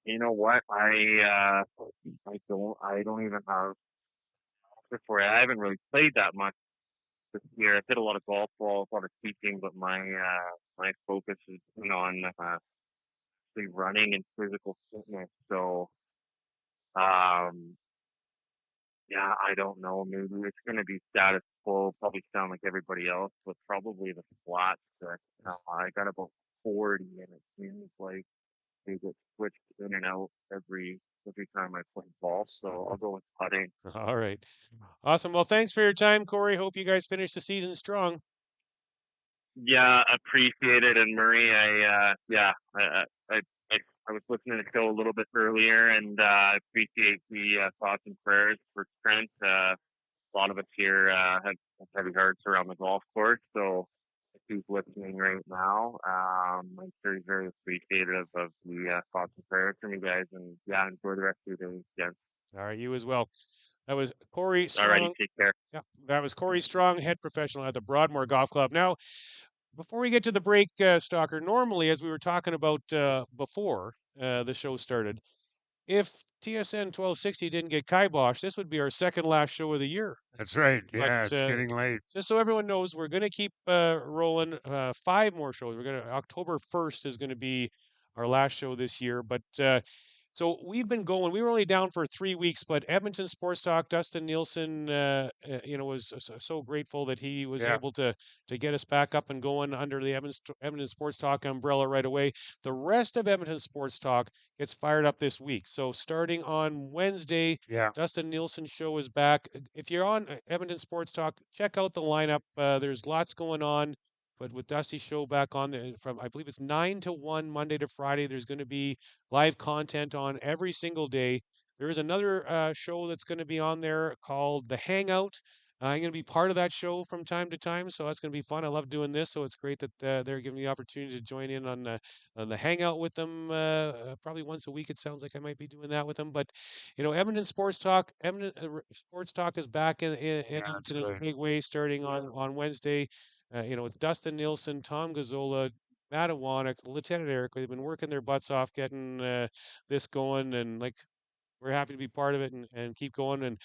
You know what? I don't even have before. I haven't really played that much this year. I've hit a lot of golf balls, a lot of teaching, but my focus has been on running and physical fitness. So, yeah, I don't know. Maybe it's going to be status quo. Probably sound like everybody else, but probably the flat stick. I got about 40, and it seems like they get switched in and out every every time I play golf. So I'll go with putting. All right. Awesome. Well, thanks for your time, Corey. Hope you guys finish the season strong. Yeah, appreciate it. And Murray, I was listening to the show a little bit earlier, and I appreciate the thoughts and prayers for Trent. A lot of us here have heavy hearts around the golf course, so if he's listening right now, I'm sure he's very appreciative of the thoughts and prayers from you guys. And yeah, enjoy the rest of your day, again. All right, you as well. That was Corey Strong. All righty, take care. Yeah, that was Corey Strong, head professional at the Broadmoor Golf Club. Now, before we get to the break, Stalker, normally, as we were talking about before the show started, if TSN 1260 didn't get kibosh, this would be our second last show of the year. That's right. Yeah, But, it's getting late. Just so everyone knows, we're going to keep rolling 5 more shows. October 1st is going to be our last show this year. But so we've been going. We were only down for 3 weeks, but Edmonton Sports Talk, Dustin Nielsen, was so grateful that he was able to get us back up and going under the Edmonton Sports Talk umbrella right away. The rest of Edmonton Sports Talk gets fired up this week. So starting on Wednesday, Dustin Nielsen's show is back. If you're on Edmonton Sports Talk, check out the lineup. There's lots going on. But with Dusty's show back on from, I believe it's 9 to 1, Monday to Friday, there's going to be live content on every single day. There is another show that's going to be on there called The Hangout. I'm going to be part of that show from time to time, so that's going to be fun. I love doing this, so it's great that they're giving me the opportunity to join in on the Hangout with them probably once a week. It sounds like I might be doing that with them. But, Edmonton Sports Talk, Sports Talk is back in Edmonton in a big way starting on Wednesday. It's Dustin Nielsen, Tom Gazzola, Matt Iwanek, Lieutenant Eric. They've been working their butts off getting this going, and we're happy to be part of it and keep going. And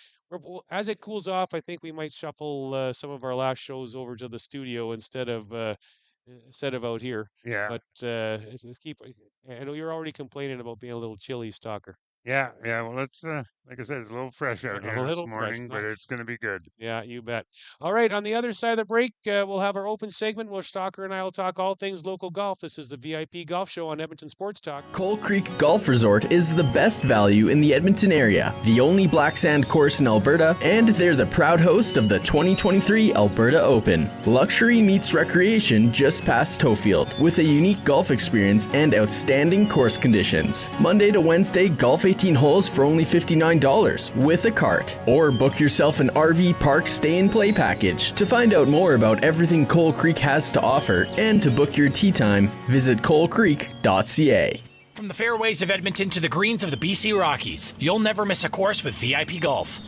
as it cools off, I think we might shuffle some of our last shows over to the studio instead of out here. Yeah. But let's keep. I know you're already complaining about being a little chilly, Stalker. Yeah. Well, it's like I said, it's a little fresh out here this morning, but it's going to be good. Yeah, you bet. All right, on the other side of the break, we'll have our open segment where Stalker and I will talk all things local golf. This is the VIP Golf Show on Edmonton Sports Talk. Coal Creek Golf Resort is the best value in the Edmonton area, the only black sand course in Alberta, and they're the proud host of the 2023 Alberta Open. Luxury meets recreation just past Tofield, with a unique golf experience and outstanding course conditions. Monday to Wednesday, golf 18 holes for only $59 with a cart. Or book yourself an RV park stay and play package. To find out more about everything Coal Creek has to offer and to book your tee time, visit coalcreek.ca. From the fairways of Edmonton to the greens of the BC Rockies, you'll never miss a course with VIP Golf.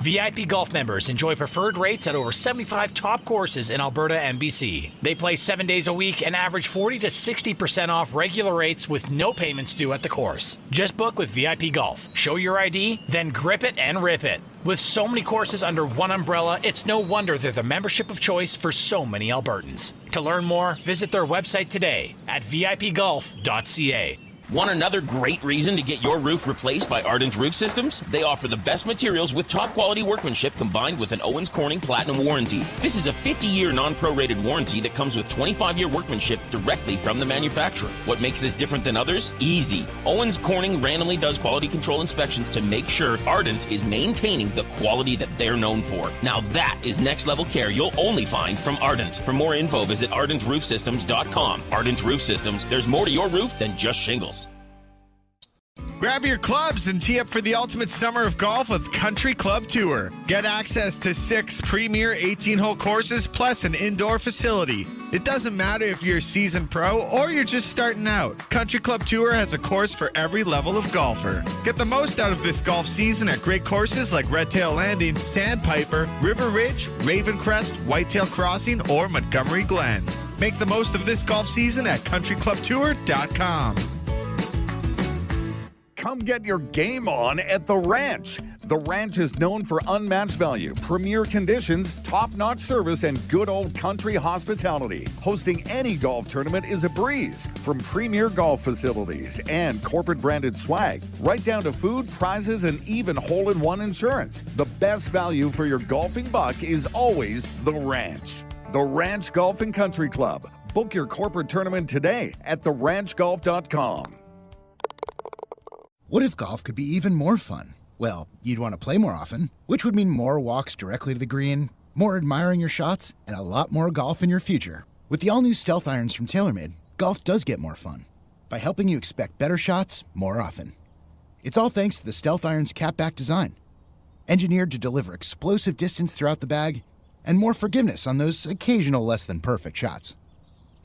VIP Golf members enjoy preferred rates at over 75 top courses in Alberta and BC. They play 7 days a week and average 40 to 60% off regular rates with no payments due at the course. Just book with VIP Golf. Show your ID, then grip it and rip it. With so many courses under one umbrella, it's no wonder they're the membership of choice for so many Albertans. To learn more, visit their website today at vipgolf.ca. Want another great reason to get your roof replaced by Ardent Roof Systems? They offer the best materials with top quality workmanship combined with an Owens Corning Platinum warranty. This is a 50-year non-prorated warranty that comes with 25-year workmanship directly from the manufacturer. What makes this different than others? Easy. Owens Corning randomly does quality control inspections to make sure Ardent is maintaining the quality that they're known for. Now that is next level care you'll only find from Ardent. For more info, visit ardentroofsystems.com. Ardent Roof Systems, there's more to your roof than just shingles. Grab your clubs and tee up for the ultimate summer of golf with Country Club Tour. Get access to 6 premier 18-hole courses plus an indoor facility. It doesn't matter if you're a seasoned pro or you're just starting out. Country Club Tour has a course for every level of golfer. Get the most out of this golf season at great courses like Redtail Landing, Sandpiper, River Ridge, Ravencrest, Whitetail Crossing, or Montgomery Glen. Make the most of this golf season at countryclubtour.com. Come get your game on at The Ranch. The Ranch is known for unmatched value, premier conditions, top-notch service, and good old country hospitality. Hosting any golf tournament is a breeze, from premier golf facilities and corporate-branded swag, right down to food, prizes, and even hole-in-one insurance. The best value for your golfing buck is always The Ranch. The Ranch Golf and Country Club. Book your corporate tournament today at theranchgolf.com. What if golf could be even more fun? Well, you'd want to play more often, which would mean more walks directly to the green, more admiring your shots, and a lot more golf in your future. With the all-new Stealth Irons from TaylorMade, golf does get more fun by helping you expect better shots more often. It's all thanks to the Stealth Irons cap-back design, engineered to deliver explosive distance throughout the bag and more forgiveness on those occasional less-than-perfect shots.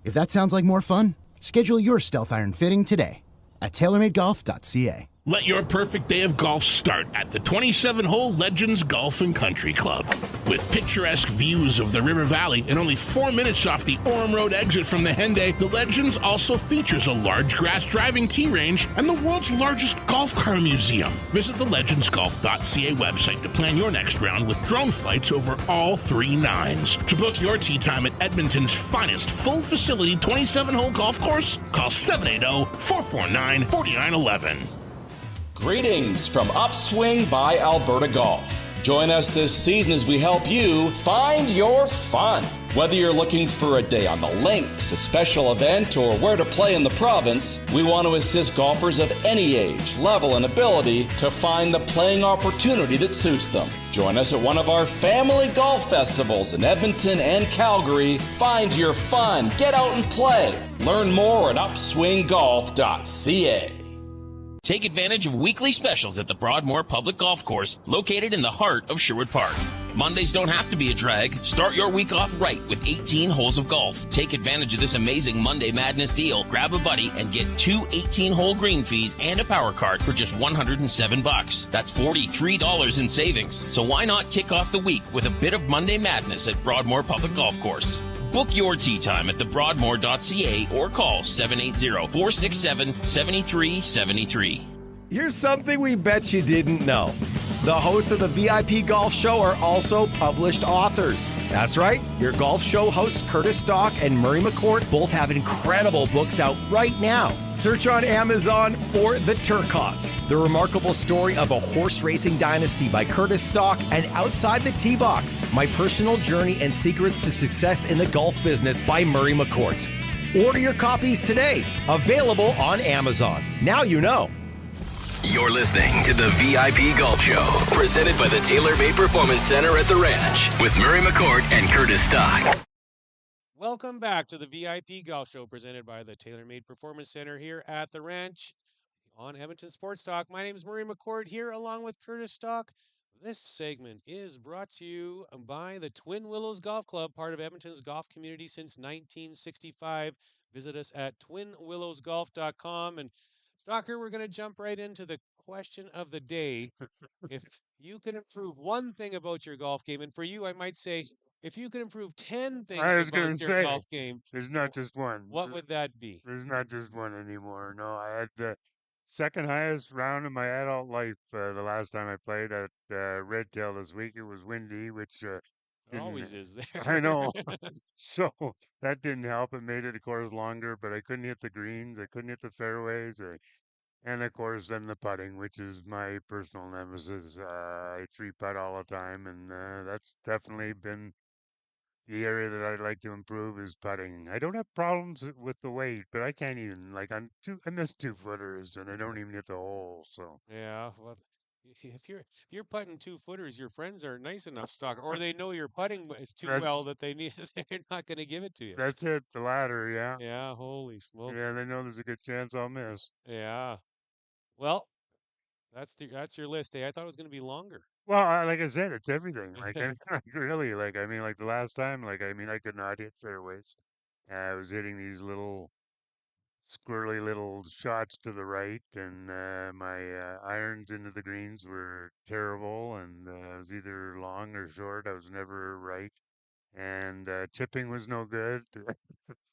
If that sounds like more fun, schedule your Stealth Iron fitting today at TaylorMadeGolf.ca. Let your perfect day of golf start at the 27-hole Legends Golf and Country Club. With picturesque views of the River Valley and only 4 minutes off the Orem Road exit from the Henday, the Legends also features a large grass driving tee range and the world's largest golf car museum. Visit the legendsgolf.ca website to plan your next round with drone flights over all 3 nines. To book your tee time at Edmonton's finest full-facility 27-hole golf course, call 780-449-4911. Greetings from Upswing by Alberta Golf. Join us this season as we help you find your fun. Whether you're looking for a day on the links, a special event, or where to play in the province, we want to assist golfers of any age, level, and ability to find the playing opportunity that suits them. Join us at one of our family golf festivals in Edmonton and Calgary. Find your fun, get out and play. Learn more at upswinggolf.ca. Take advantage of weekly specials at the Broadmoor Public Golf Course, located in the heart of Sherwood Park. Mondays don't have to be a drag. Start your week off right with 18 holes of golf. Take advantage of this amazing Monday Madness deal. Grab a buddy and get 2 18-hole green fees and a power card for just $107. That's $43 in savings. So why not kick off the week with a bit of Monday Madness at Broadmoor Public Golf Course? Book your tee time at thebroadmoor.ca or call 780-467-7373. Here's something we bet you didn't know. The hosts of the VIP Golf Show are also published authors. That's right, your golf show hosts Curtis Stock and Murray McCourt both have incredible books out right now. Search on Amazon for The Turcots, the remarkable story of a horse racing dynasty by Curtis Stock, and Outside the Tee Box, my personal journey and secrets to success in the golf business by Murray McCourt. Order your copies today, available on Amazon. Now you know. You're listening to the VIP Golf Show, presented by the TaylorMade Performance Center at the Ranch, with Murray McCourt and Curtis Stock. Welcome back to the VIP Golf Show, presented by the TaylorMade Performance Center here at the Ranch on Edmonton Sports Talk. My name is Murray McCourt here, along with Curtis Stock. This segment is brought to you by the Twin Willows Golf Club, part of Edmonton's golf community since 1965. Visit us at twinwillowsgolf.com. And Stalker, we're going to jump right into the question of the day. If you could improve one thing about your golf game, and for you, I might say, if you could improve 10 things about your golf game, there's not just one. What would that be? There's not just one anymore. No, I had the second highest round in my adult life the last time I played at Redtail this week. It was windy, which it always is there. I know. So that didn't help. It made it, of course, longer, but I couldn't hit the greens. I couldn't hit the fairways. And of course, then the putting, which is my personal nemesis. I 3-putt all the time, and that's definitely been the area that I'd like to improve is putting. I don't have problems with the weight, but I can't even I miss 2-footers, and I don't even hit the hole. So yeah, well, if you're putting 2-footers, your friends are nice enough, Stock, or they know you're putting too well that they're not going to give it to you. That's it, the ladder, yeah. Yeah, holy smokes. Yeah, they know there's a good chance I'll miss. Yeah. Well, that's your list, eh? I thought it was going to be longer. Well, like I said, it's everything. Really, the last time, I could not hit fairways. I was hitting these little squirrely little shots to the right, and my irons into the greens were terrible, and it was either long or short. I was never right, and chipping was no good.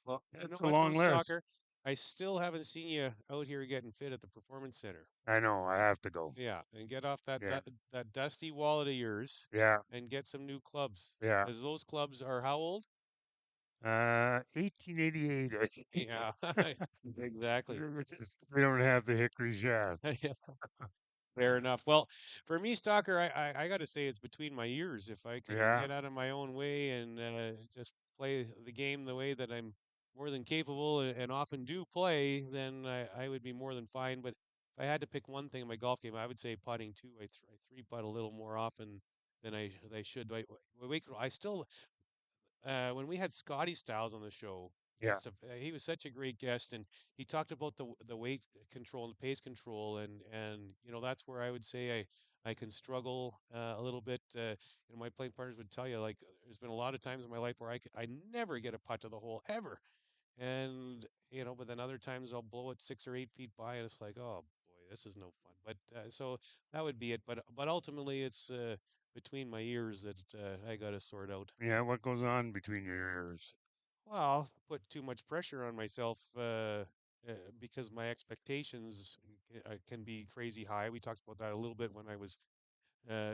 Well, it's a long list. Stalker, I still haven't seen you out here getting fit at the Performance Center. I know, I have to go. Yeah, and get off that that dusty wallet of yours. Yeah. And get some new clubs. Yeah. Because those clubs are how old? 1888, I think. Yeah, exactly. We don't have the hickory shaft. Fair enough. Well, for me, Stalker, I got to say it's between my ears. If I could get out of my own way and just play the game the way that I'm more than capable and often do play, then I would be more than fine. But if I had to pick one thing in my golf game, I would say putting too. I three putt a little more often than I should. I still when we had Scotty Styles on the show, Yeah. he was such a great guest, and he talked about the weight control and the pace control, and that's where I would say I can struggle a little bit. My playing partners would tell you like there's been a lot of times in my life where I never get a putt to the hole ever, and but then other times I'll blow it 6 or 8 feet by, and it's like, oh boy, this is no fun. But so that would be it. But ultimately, it's between my ears that I got to sort out. Yeah, what goes on between your ears? Well, put too much pressure on myself because my expectations can be crazy high. We talked about that a little bit when I was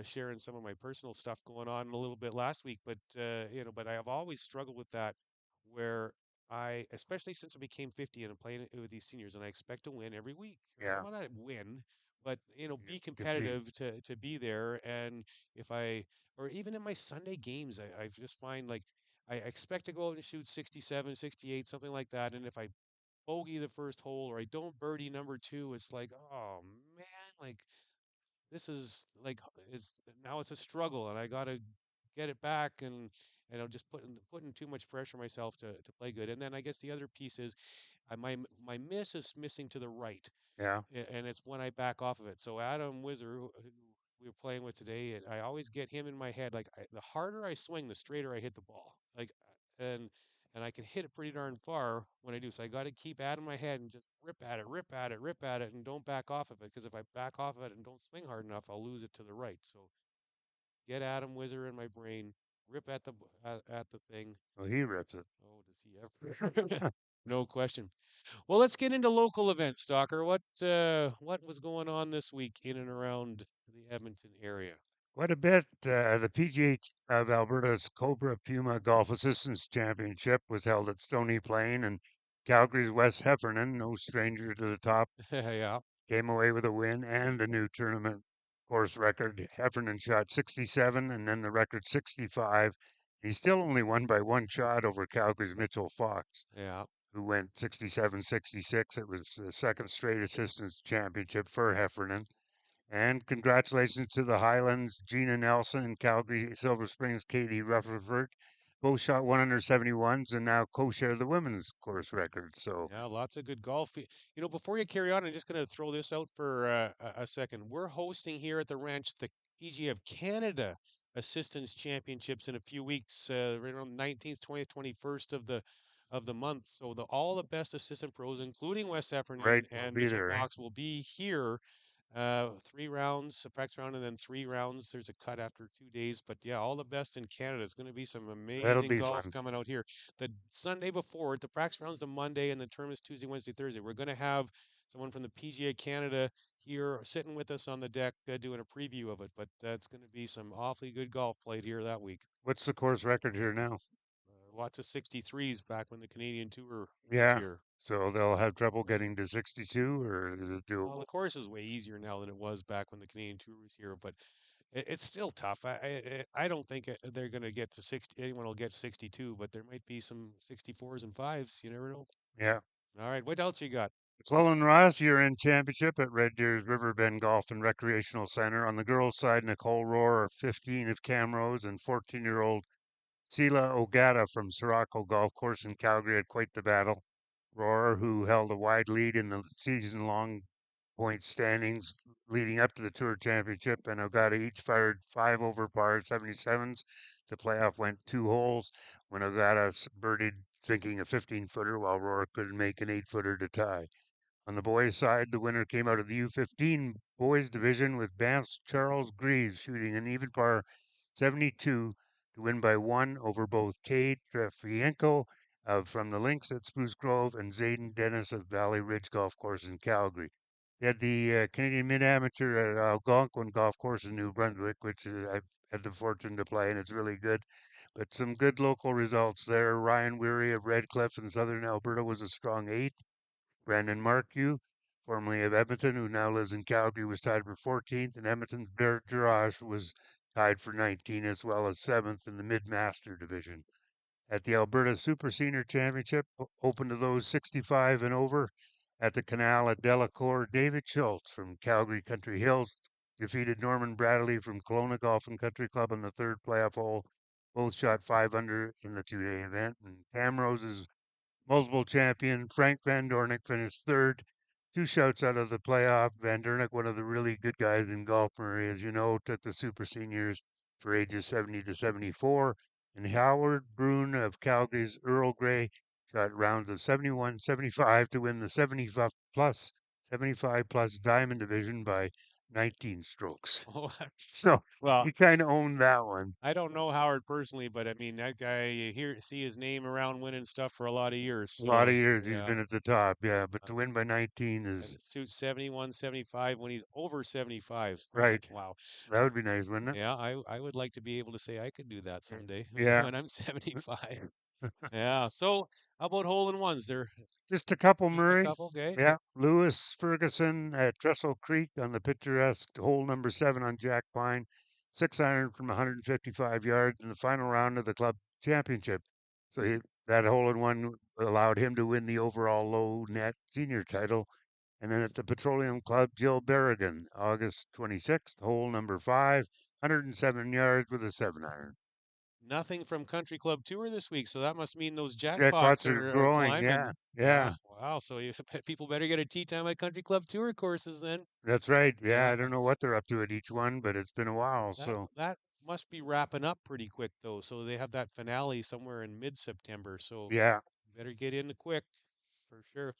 sharing some of my personal stuff going on a little bit last week. But I have always struggled with that, where especially since I became 50 and I'm playing with these seniors, and I expect to win every week. Yeah. Well, not win, but be Compete. competitive to be there. And if or even in my Sunday games, I just find like I expect to go out and shoot 67, 68, something like that. And if I bogey the first hole or I don't birdie number two, it's like, oh man, like this is like it's now it's a struggle, and I got to get it back, and I'm just putting too much pressure on myself to play good. And then I guess the other piece is my miss is missing to the right, Yeah. and it's when I back off of it. So Adam Wizard, who we were playing with today, and I always get him in my head. Like the harder I swing, the straighter I hit the ball. And I can hit it pretty darn far when I do. So I got to keep Adam in my head and just rip at it, rip at it, rip at it, and don't back off of it. Because if I back off of it and don't swing hard enough, I'll lose it to the right. So get Adam Wizard in my brain, rip at at the thing. Well, he rips it. Oh, does he ever? No question. Well, let's get into local events, Stalker. What was going on this week in and around the Edmonton area? Quite a bit. The PGA of Alberta's Cobra Puma Golf Assistance Championship was held at Stony Plain, and Calgary's Wes Heffernan, no stranger to the top, Yeah. came away with a win and a new tournament course record. Heffernan shot 67 and then the record 65. He still only won by one shot over Calgary's Mitchell Fox, Yeah. who went 67-66. It was the second straight assistance championship for Heffernan. And congratulations to the Highlands, Gina Nelson, and Calgary Silver Springs, Katie Rutherford. Both shot 171s and now co-share the women's course record. So Yeah, lots of good golf. Before you carry on, I'm just going to throw this out for a second. We're hosting here at the ranch the PGA of Canada Assistance Championships in a few weeks, right around the 19th, 20th, 21st of the month. So all the best assistant pros, including Wes right, Heffernan we'll and be Mitchell there, eh? Fox, will be here. 3 rounds, a practice round, and then 3 rounds. There's a cut after 2 days. But yeah, all the best in Canada. It's going to be some That'll amazing be golf fun. coming out here. The Sunday before, the practice round's the Monday, and the tournament's Tuesday, Wednesday, Thursday. We're going to have someone from the PGA Canada here sitting with us on the deck doing a preview of it. But that's going to be some awfully good golf played here that week. What's the course record here now? Lots of 63s back when the Canadian Tour was Yeah. here. So they'll have trouble getting to 62, or is it Well, doable? the course is way easier now than it was back when the Canadian Tour was here, but it's still tough. I don't think they're going to get to 60. Anyone will get 62, but there might be some 64s and fives. You never know. Yeah. All right, what else you got? McClellan Ross year-end championship at Red Deer's Riverbend Golf and Recreational Center. On the girls' side, Nicole Rohr, 15 of Camrose, and 14-year-old Sela Ogata from Sirocco Golf Course in Calgary had quite the battle. Rohr, who held a wide lead in the season-long point standings leading up to the Tour Championship, and Ogata each fired 5 over par 77s. The playoff went 2 holes when Ogata birdied sinking a 15-footer while Rohr couldn't make an 8-footer to tie. On the boys' side, the winner came out of the U15 boys division with Banff's Charles Greaves shooting an even par 72 to win by 1 over both Cade Trefienko from the links at Spruce Grove and Zayden Dennis of Valley Ridge Golf Course in Calgary. They had the Canadian Mid-Amateur at Algonquin Golf Course in New Brunswick, which I've had the fortune to play, and it's really good. But some good local results there. Ryan Weary of Red Cliff in southern Alberta was a strong 8th. Brandon Markue, formerly of Edmonton, who now lives in Calgary, was tied for 14th, and Edmonton's Barrett Jarash was tied for 19th, as well as 7th in the Mid-Master division. At the Alberta Super Senior Championship, open to those 65 and over, At the Canal at Delacour, David Schultz from Calgary Country Hills defeated Norman Bradley from Kelowna Golf and Country Club on the third playoff hole. Both shot 5 under in the 2-day event. And Camrose's multiple champion Frank Van Dornick finished third, 2 shots out of the playoff. Van Dornick, one of the really good guys in golf, Murray, as you know, took the Super Seniors for ages 70 to 74. And Howard Brune of Calgary's Earl Grey shot rounds of 71, 75 to win the 75 plus Diamond Division by 19 strokes. Oh, So well, he kind of owned that one. I don't know Howard personally, but I mean that guy. You see his name around winning stuff for a lot of years. A lot of So years he's yeah, been at the top, yeah. But to win by 19 and is it suits 71, 75 when he's over 75. right. Wow. That would be nice, wouldn't it? Yeah, I would like to be able to say I could do that someday Yeah. when I'm 75. Yeah. So how about hole in ones? There, Just a couple, just a Murray. couple. Okay. Yeah. Lewis Ferguson at Trestle Creek on the picturesque hole number 7 on Jack Pine. 6-iron from 155 yards in the final round of the club championship. So that hole in one allowed him to win the overall low net senior title. And then at the Petroleum Club, Jill Berrigan, August 26th, hole number 5, 107 yards with a 7-iron. Nothing from Country Club Tour this week, so that must mean those jackpots Jackpots are are growing. climbing. Yeah. Yeah. Wow. So people better get a tee time at Country Club Tour courses then. That's right. Yeah. Yeah. I don't know what they're up to at each one, but it's been a while. So That must be wrapping up pretty quick though. So they have that finale somewhere in mid-September. So yeah. better get in quick for sure.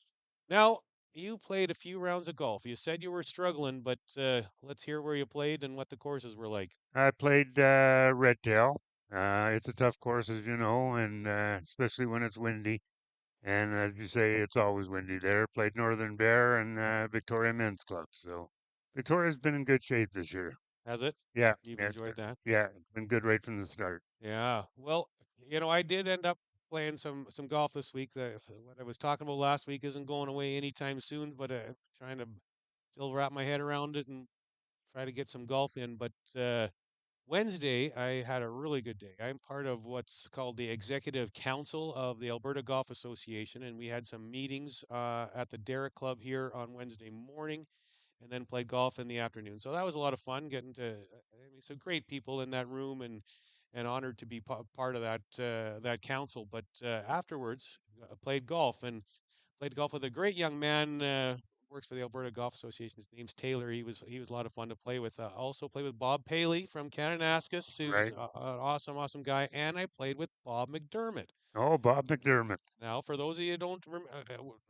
Now, you played a few rounds of golf. You said you were struggling, but let's hear where you played and what the courses were like. I played Redtail. It's a tough course, as you know, and especially when it's windy. And as you say, it's always windy there. Played Northern Bear and Victoria Men's Club. So Victoria's been in good shape this year. Has it? Yeah. You've Yeah. enjoyed that? Yeah. It's been good right from the start. Yeah. Well, I did end up playing some golf this week. What I was talking about last week isn't going away anytime soon, but trying to still wrap my head around it and try to get some golf in. But Wednesday, I had a really good day. I'm part of what's called the Executive Council of the Alberta Golf Association, and we had some meetings at the Derrick Club here on Wednesday morning, and then played golf in the afternoon. So that was a lot of fun getting to. I mean, some great people in that room, and honored to be part of that council. But afterwards, played golf and played golf with a great young man. Works for the Alberta Golf Association. His name's Taylor. He was a lot of fun to play with. Also played with Bob Paley from Kananaskis, who's Right. an awesome guy. And I played with Bob McDermott. Oh, Bob McDermott. Now, for those of you who don't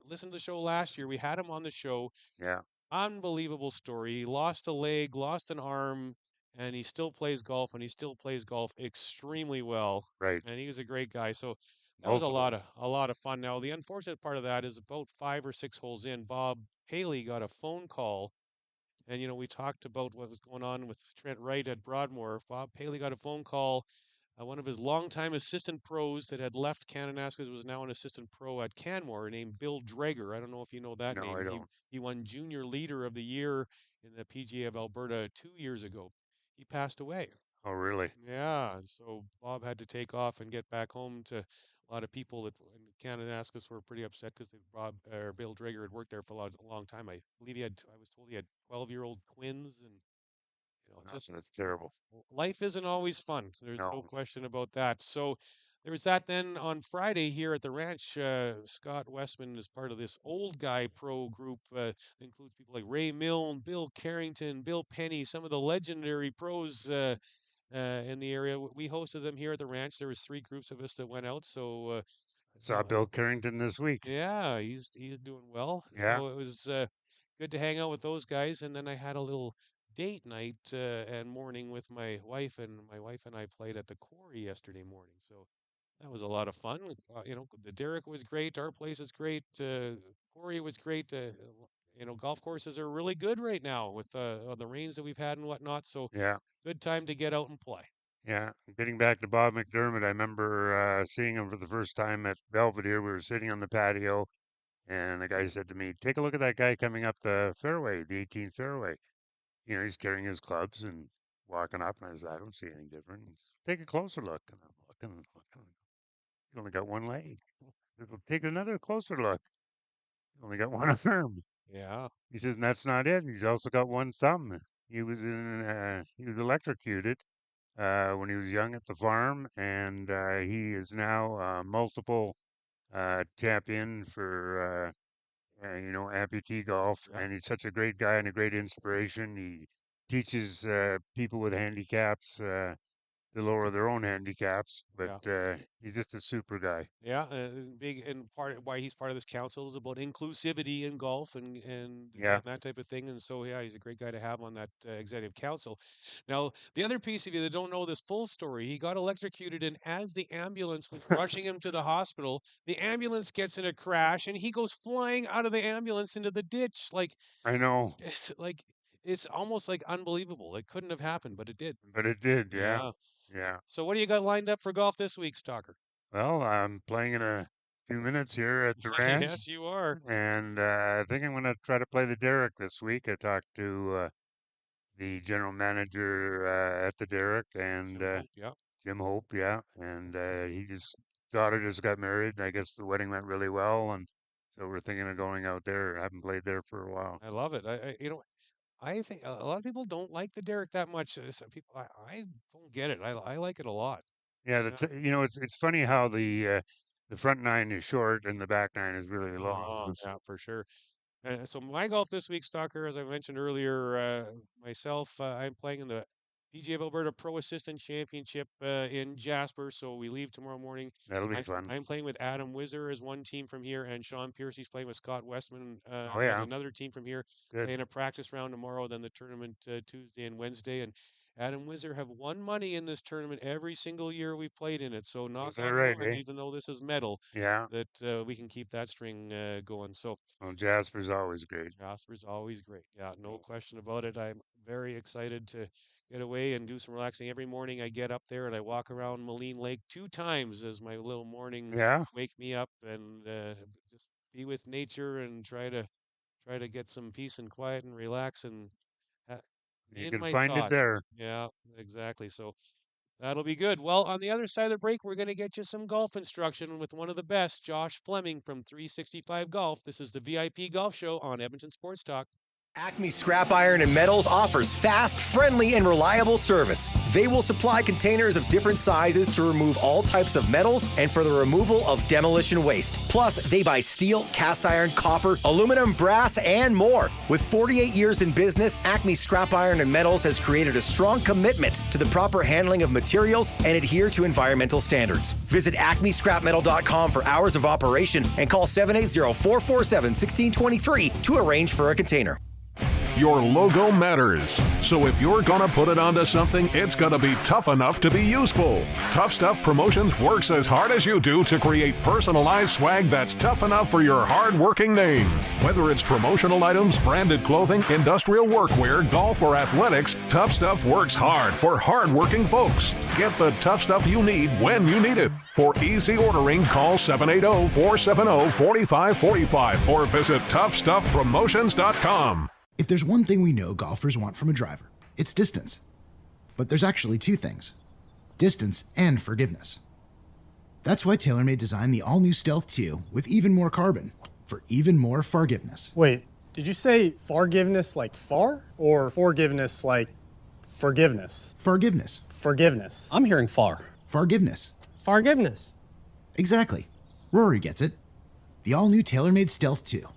listen to the show last year, we had him on the show. Yeah. Unbelievable story. He lost a leg, lost an arm, and he still plays golf, and he still plays golf extremely well. Right. And he was a great guy. So that was a lot of fun. Now, the unfortunate part of that is about 5 or 6 holes in, Bob Paley got a phone call, and we talked about what was going on with Trent Wright at Broadmoor. Bob Paley got a phone call. One of his longtime assistant pros that had left Kananaskis was now an assistant pro at Canmore named Bill Dreger. I don't know if you know that No, name. I don't. He won Junior Leader of the Year in the PGA of Alberta 2 years ago. He passed away. Oh, really? Yeah, so Bob had to take off and get back home. To a lot of people that in Kananaskis were pretty upset because Bill Dreger had worked there for a long time. I believe I was told he had 12-year-old twins, and That's terrible. life isn't always fun. There's no No. question about that. So there was that. Then on Friday here at the ranch, Scott Westman is part of this old guy pro group that includes people like Ray Milne, Bill Carrington, Bill Penny, some of the legendary pros in the area. We hosted them here at the ranch. There was 3 groups of us that went out. So Saw Bill Carrington this week. yeah, he's doing well. Yeah. So it was good to hang out with those guys. And then I had a little date night and morning with my wife, and my wife and I played at the quarry yesterday morning. So that was a lot of fun. The Derrick was great. Our place is great. Quarry was great. Golf courses are really good right now with the rains that we've had and whatnot. So Yeah. good time to get out and play. Yeah. Getting back to Bob McDermott, I remember seeing him for the first time at Belvedere. We were sitting on the patio, and the guy said to me, "Take a look at that guy coming up the fairway, the 18th fairway. He's carrying his clubs and walking up." And I said, "I don't see anything different." He said, "Take a closer look." And I'm looking and looking. He's only got one leg. He said, "Well, take another closer look." only got one arm. Yeah. He says, and that's not it. He's also got one thumb. He was electrocuted when he was young at the farm, and he is now multiple champion for amputee golf, and he's such a great guy and a great inspiration. He teaches people with handicaps to lower their own handicaps, but he's just a super guy. Yeah, big and part of why he's part of this council is about inclusivity in golf and that type of thing. And so yeah, he's a great guy to have on that executive council. Now, the other piece of you that don't know this full story, he got electrocuted, and as the ambulance was rushing him to the hospital, the ambulance gets in a crash, and he goes flying out of the ambulance into the ditch. Like I know. It's almost like unbelievable. It couldn't have happened, but it did. But it did, yeah. Yeah. So what do you got lined up for golf this week, Stalker? Well, I'm playing in a few minutes here at the ranch. Yes, you are. And I think I'm going to try to play the Derrick this week. I talked to the general manager at the Derrick and Jim Hope, yeah. And his daughter just got married. I guess the wedding went really well, and so we're thinking of going out there. I haven't played there for a while. I love it. I think a lot of people don't like the Derrick that much. Some people, I don't get it. I like it a lot. Yeah, it's funny how the front nine is short and the back nine is really long. Oh, yeah, for sure. So my golf this week, Stalker, as I mentioned earlier, myself, I'm playing in the PGA of Alberta Pro Assistant Championship in Jasper. So we leave tomorrow morning. That'll be fun. I'm playing with Adam Whizzer as one team from here, and Sean Piercy's playing with Scott Westman Oh, as yeah. another team from here. Good. Playing a practice round tomorrow, then the tournament Tuesday and Wednesday. And Adam Whizzer have won money in this tournament every single year we've played in it. So knock that on right, wood, eh? even though this is metal, Yeah. that we can keep that string going. So Well, Jasper's always great. Jasper's always great. Yeah, no question about it. I'm very excited to get away and do some relaxing. Every morning I get up there and I walk around Moline Lake 2 times as my little morning wake me up and just be with nature and try to get some peace and quiet and relax and You in can my find it thoughts. there. Yeah, exactly. So that'll be good. Well, on the other side of the break, we're going to get you some golf instruction with one of the best, Josh Fleming from 365 Golf. This is the VIP Golf Show on Edmonton Sports Talk. Acme Scrap Iron and Metals offers fast, friendly, and reliable service. They will supply containers of different sizes to remove all types of metals and for the removal of demolition waste. Plus, they buy steel, cast iron, copper, aluminum, brass, and more. With 48 years in business, Acme Scrap Iron and Metals has created a strong commitment to the proper handling of materials and adhere to environmental standards. Visit acmescrapmetal.com for hours of operation and call 780-447-1623 to arrange for a container. Your logo matters. So if you're gonna put it onto something, it's gonna be tough enough to be useful. Tough Stuff Promotions works as hard as you do to create personalized swag that's tough enough for your hard-working name. Whether it's promotional items, branded clothing, industrial workwear, golf, or athletics, Tough Stuff works hard for hard-working folks. Get the tough stuff you need when you need it. For easy ordering, call 780-470-4545 or visit toughstuffpromotions.com. If there's one thing we know golfers want from a driver, it's distance. But there's actually 2 things: distance and forgiveness. That's why TaylorMade designed the all-new Stealth 2 with even more carbon for even more forgiveness. Wait, did you say forgiveness like far or forgiveness like forgiveness? Forgiveness. Forgiveness. I'm hearing far. Forgiveness. Forgiveness. Exactly. Rory gets it. The all-new TaylorMade Stealth 2.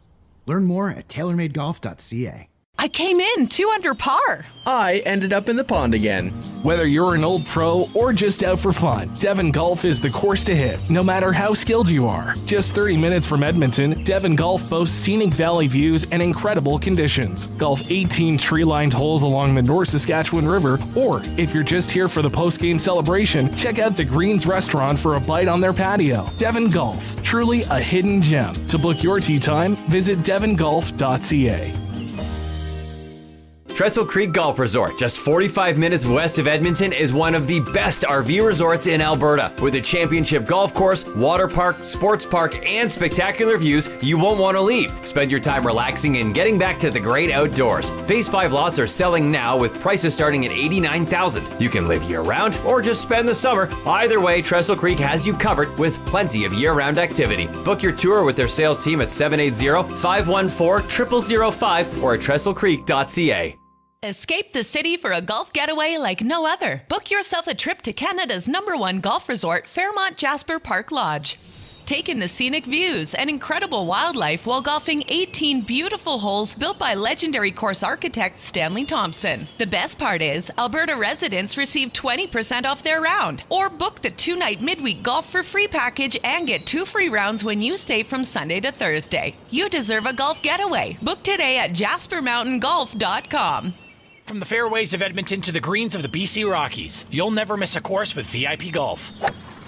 Learn more at taylormadegolf.ca. I came in 2 under par. I ended up in the pond again. Whether you're an old pro or just out for fun, Devon Golf is the course to hit, no matter how skilled you are. Just 30 minutes from Edmonton, Devon Golf boasts scenic valley views and incredible conditions. Golf 18 tree-lined holes along the North Saskatchewan River, or if you're just here for the post-game celebration, check out the Greens restaurant for a bite on their patio. Devon Golf, truly a hidden gem. To book your tee time, visit devongolf.ca. Trestle Creek Golf Resort, just 45 minutes west of Edmonton, is one of the best RV resorts in Alberta. With a championship golf course, water park, sports park, and spectacular views, you won't want to leave. Spend your time relaxing and getting back to the great outdoors. Phase 5 lots are selling now with prices starting at $89,000. You can live year-round or just spend the summer. Either way, Trestle Creek has you covered with plenty of year-round activity. Book your tour with their sales team at 780-514-0005 or at trestlecreek.ca. Escape the city for a golf getaway like no other. Book yourself a trip to Canada's #1 golf resort, Fairmont Jasper Park Lodge. Take in the scenic views and incredible wildlife while golfing 18 beautiful holes built by legendary course architect Stanley Thompson. The best part is, Alberta residents receive 20% off their round. Or book the 2-night midweek golf for free package and get 2 free rounds when you stay from Sunday to Thursday. You deserve a golf getaway. Book today at jaspermountaingolf.com. From the fairways of Edmonton to the greens of the BC Rockies, you'll never miss a course with VIP Golf.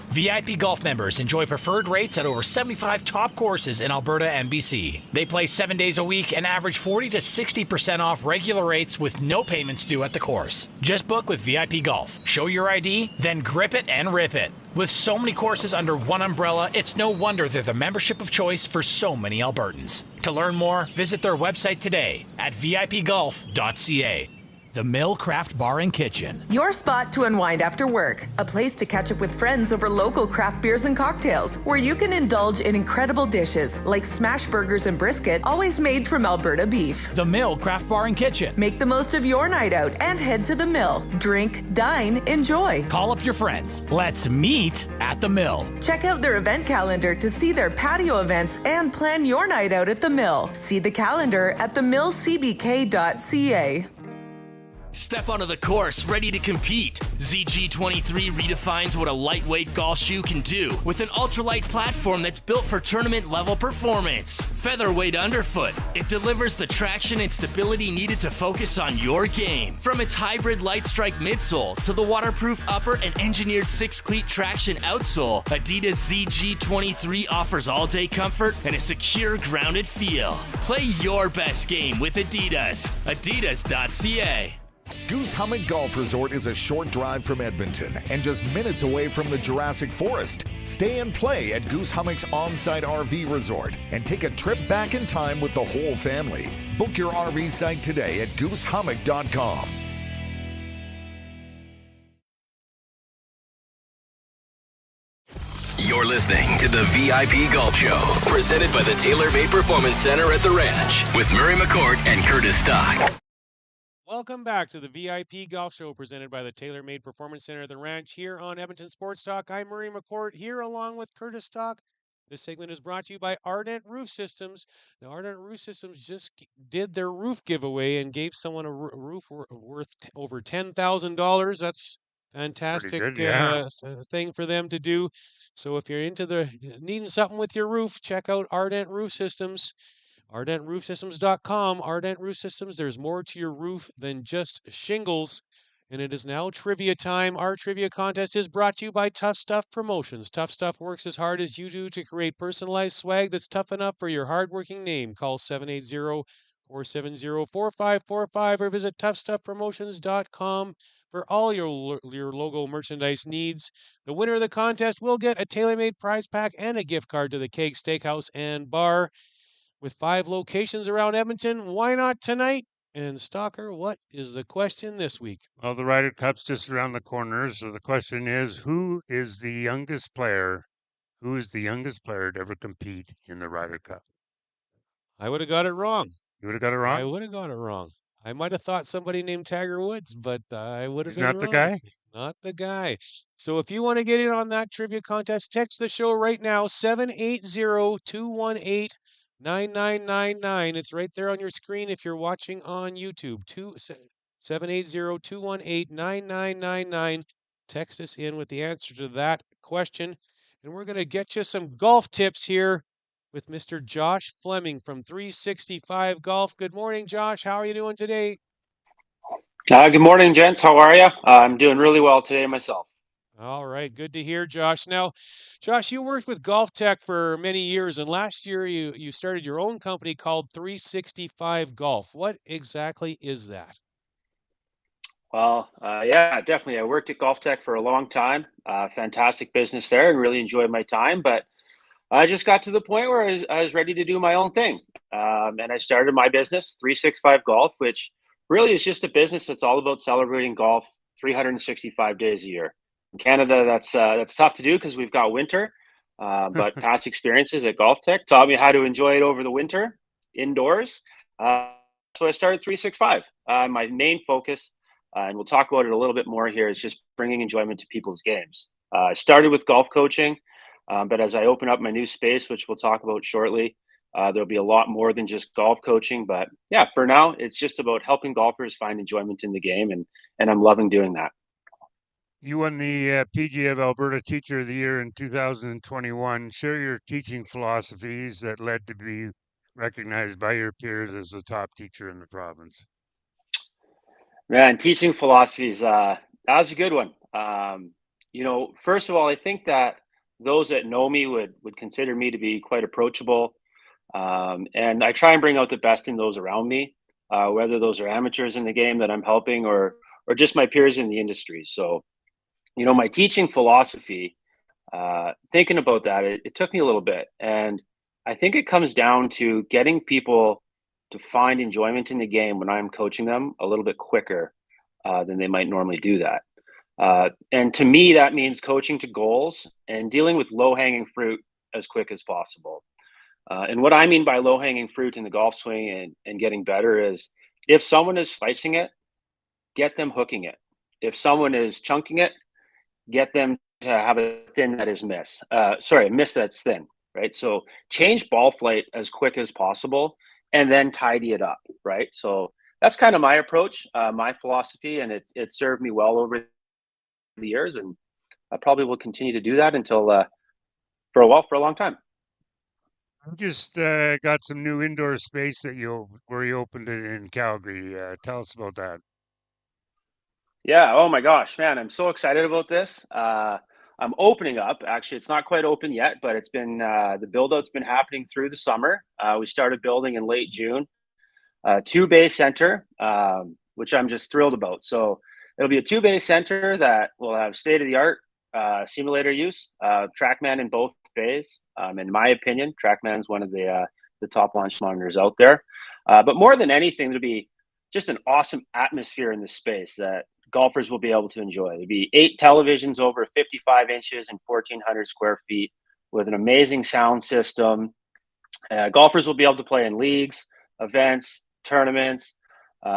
VIP Golf members enjoy preferred rates at over 75 top courses in Alberta and BC. They play 7 days a week and average 40 to 60% off regular rates with no payments due at the course. Just book with VIP Golf. Show your ID, then grip it and rip it. With so many courses under one umbrella, it's no wonder they're the membership of choice for so many Albertans. To learn more, visit their website today at vipgolf.ca. The Mill Craft Bar and Kitchen. Your spot to unwind after work. A place to catch up with friends over local craft beers and cocktails, where you can indulge in incredible dishes like smash burgers and brisket, always made from Alberta beef. The Mill Craft Bar and Kitchen. Make the most of your night out and head to the Mill. Drink, dine, enjoy. Call up your friends. Let's meet at the Mill. Check out their event calendar to see their patio events and plan your night out at the Mill. See the calendar at themillcbk.ca. Step onto the course, ready to compete. ZG23 redefines what a lightweight golf shoe can do with an ultralight platform that's built for tournament-level performance. Featherweight underfoot, it delivers the traction and stability needed to focus on your game. From its hybrid light strike midsole to the waterproof upper and engineered 6-cleat traction outsole, Adidas ZG23 offers all-day comfort and a secure, grounded feel. Play your best game with Adidas. Adidas.ca. Goose Hummock Golf Resort is a short drive from Edmonton and just minutes away from the Jurassic Forest. Stay and play at Goose Hummock's on-site RV resort and take a trip back in time with the whole family. Book your RV site today at goosehummock.com. You're listening to the VIP Golf Show, presented by the Tailor-Made Performance Center at the Ranch with Murray McCourt and Curtis Stock. Welcome back to the VIP Golf Show presented by the Tailor-Made Performance Center at the Ranch here on Edmonton Sports Talk. I'm Murray McCourt here along with Curtis Stock. This segment is brought to you by Ardent Roof Systems. Now, Ardent Roof Systems just did their roof giveaway and gave someone a roof worth over $10,000. That's fantastic thing for them to do. So if you're into needing something with your roof, check out Ardent Roof Systems. ArdentRoofSystems.com. Ardent Roof Systems, there's more to your roof than just shingles. And it is now trivia time. Our trivia contest is brought to you by Tough Stuff Promotions. Tough Stuff works as hard as you do to create personalized swag that's tough enough for your hardworking name. Call 780-470-4545 or visit ToughStuffPromotions.com for all your logo merchandise needs. The winner of the contest will get a tailor-made prize pack and a gift card to the Cake Steakhouse and Bar. With 5 locations around Edmonton, why not tonight? And Stalker, what is the question this week? Well, the Ryder Cup's just around the corner, so the question is, who is the youngest player to ever compete in the Ryder Cup? I would have got it wrong. You would have got it wrong? I would have got it wrong. I might have thought somebody named Tiger Woods, but I would have been not wrong. the guy? Not the guy. So if you want to get in on that trivia contest, text the show right now, 780-218 9999. It's right there on your screen if you're watching on YouTube. 780-218-9999. Text us in with the answer to that question. And we're going to get you some golf tips here with Mr. Josh Fleming from 365 Golf. Good morning, Josh. How are you doing today? Good morning, gents. How are you? I'm doing really well today myself. All right. Good to hear, Josh. Now, Josh, you worked with Golf Tech for many years, and last year you started your own company called 365 Golf. What exactly is that? Yeah, definitely. I worked at Golf Tech for a long time. Fantastic business there, and really enjoyed my time. But I just got to the point where I was ready to do my own thing, and I started my business, 365 Golf, which really is just a business that's all about celebrating golf 365 days a year. In Canada, that's tough to do because we've got winter. But past experiences at Golf Tech taught me how to enjoy it over the winter indoors. Uh, so I started 365. My main focus, and we'll talk about it a little bit more here, is just bringing enjoyment to people's games. I started with golf coaching, but as I open up my new space, which we'll talk about shortly, there'll be a lot more than just golf coaching. But yeah, for now, it's just about helping golfers find enjoyment in the game, and I'm loving doing that. You won the PGA of Alberta Teacher of the Year in 2021. Share your teaching philosophies that led to be recognized by your peers as the top teacher in the province. Man, teaching philosophies, that was a good one. First of all, I think that those that know me would consider me to be quite approachable. And I try and bring out the best in those around me, whether those are amateurs in the game that I'm helping or just my peers in the industry. So, my teaching philosophy, thinking about that, it took me a little bit. And I think it comes down to getting people to find enjoyment in the game when I'm coaching them a little bit quicker than they might normally do that. And to me, that means coaching to goals and dealing with low hanging fruit as quick as possible. And what I mean by low hanging fruit in the golf swing and getting better is if someone is slicing it, get them hooking it. If someone is chunking it, get them to have a thin that is a miss that's thin, right? So change ball flight as quick as possible and then tidy it up, right? So that's kind of my approach, my philosophy, and it served me well over the years, and I probably will continue to do that until for a long time. I just got some new indoor space that you opened it in Calgary. Tell us about that. Yeah. Oh my gosh, man, I'm so excited about this. I'm opening up. Actually, it's not quite open yet, but it's been the build out's been happening through the summer. We started building in late June. Two bay center, which I'm just thrilled about. So it'll be a two bay center that will have state of the art simulator use, TrackMan in both bays. In my opinion, TrackMan is one of the top launch monitors out there. But more than anything, there'll be just an awesome atmosphere in the space that golfers will be able to enjoy. There'll be 8 televisions over 55 inches and 1,400 square feet with an amazing sound system. Golfers will be able to play in leagues, events, tournaments,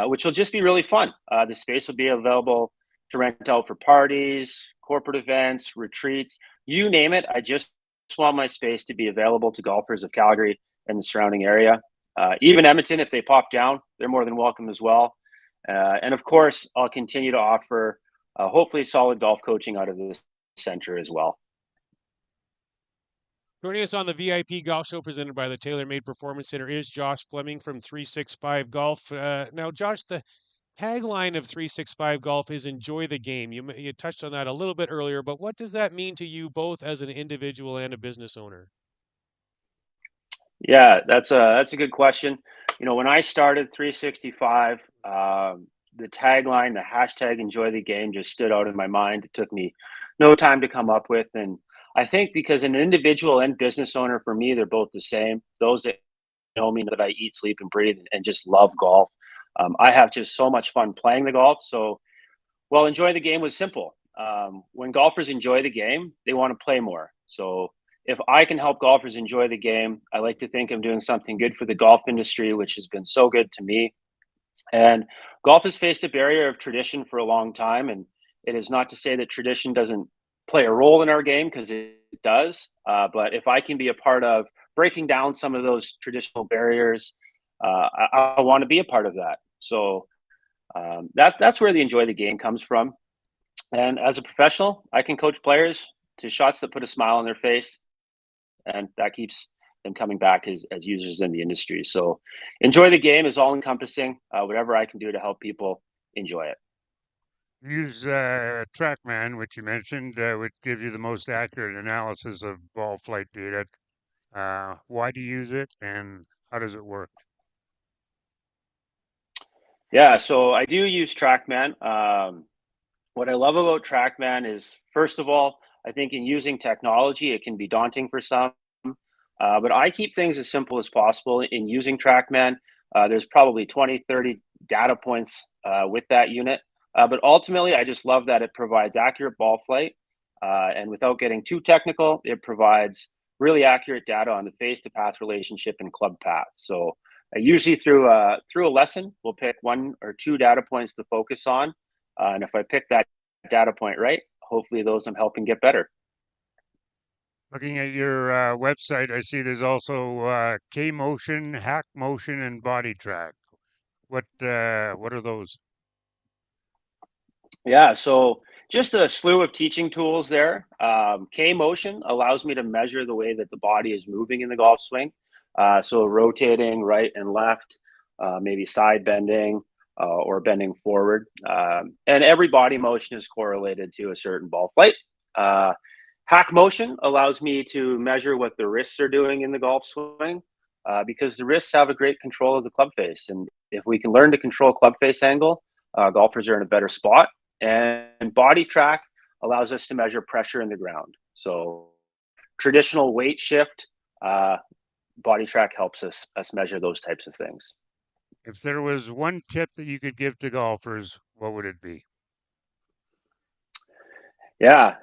which will just be really fun. The space will be available to rent out for parties, corporate events, retreats, you name it. I just want my space to be available to golfers of Calgary and the surrounding area. Even Edmonton, if they pop down, they're more than welcome as well. And of course, I'll continue to offer hopefully solid golf coaching out of this center as well. Joining us on the VIP Golf Show presented by the TaylorMade Performance Center is Josh Fleming from 365 Golf. Now, Josh, the tagline of 365 Golf is "Enjoy the game." You touched on that a little bit earlier, but what does that mean to you both as an individual and a business owner? Yeah, that's a good question. When I started 365, the tagline, the hashtag "Enjoy the game" just stood out in my mind. It took me no time to come up with, and I think because an individual and business owner, for me, they're both the same. Those that know me know that I eat, sleep, and breathe, and just love golf. I have just so much fun playing the golf. So, well, enjoy the game was simple. When golfers enjoy the game, they want to play more. So if I can help golfers enjoy the game, I like to think I'm doing something good for the golf industry, which has been so good to me. And golf has faced a barrier of tradition for a long time. And it is not to say that tradition doesn't play a role in our game, because it does. But if I can be a part of breaking down some of those traditional barriers, I want to be a part of that. So that's where the enjoy the game comes from. And as a professional, I can coach players to shots that put a smile on their face, and that keeps them coming back as users in the industry. So enjoy the game is all encompassing, whatever I can do to help people enjoy it. Use TrackMan, which you mentioned, which gives you the most accurate analysis of ball flight data. Why do you use it, and how does it work? Yeah, so I do use TrackMan. What I love about TrackMan is, first of all, I think in using technology, it can be daunting for some, but I keep things as simple as possible in using TrackMan. There's probably 20, 30 data points with that unit, but ultimately, I just love that it provides accurate ball flight, and without getting too technical, it provides really accurate data on the face to path relationship and club path. So usually through a lesson, we'll pick 1 or 2 data points to focus on, and if I pick that data point right, hopefully those I'm helping get better. Looking at your website, I see there's also K motion, hack motion, and body track. What are those? Yeah, so just a slew of teaching tools there. K motion allows me to measure the way that the body is moving in the golf swing. So rotating right and left, maybe side bending or bending forward. And every body motion is correlated to a certain ball flight. Hack motion allows me to measure what the wrists are doing in the golf swing because the wrists have a great control of the club face. And if we can learn to control club face angle, golfers are in a better spot. And body track allows us to measure pressure in the ground. So traditional weight shift, body track helps us measure those types of things. If there was one tip that you could give to golfers, what would it be? Yeah,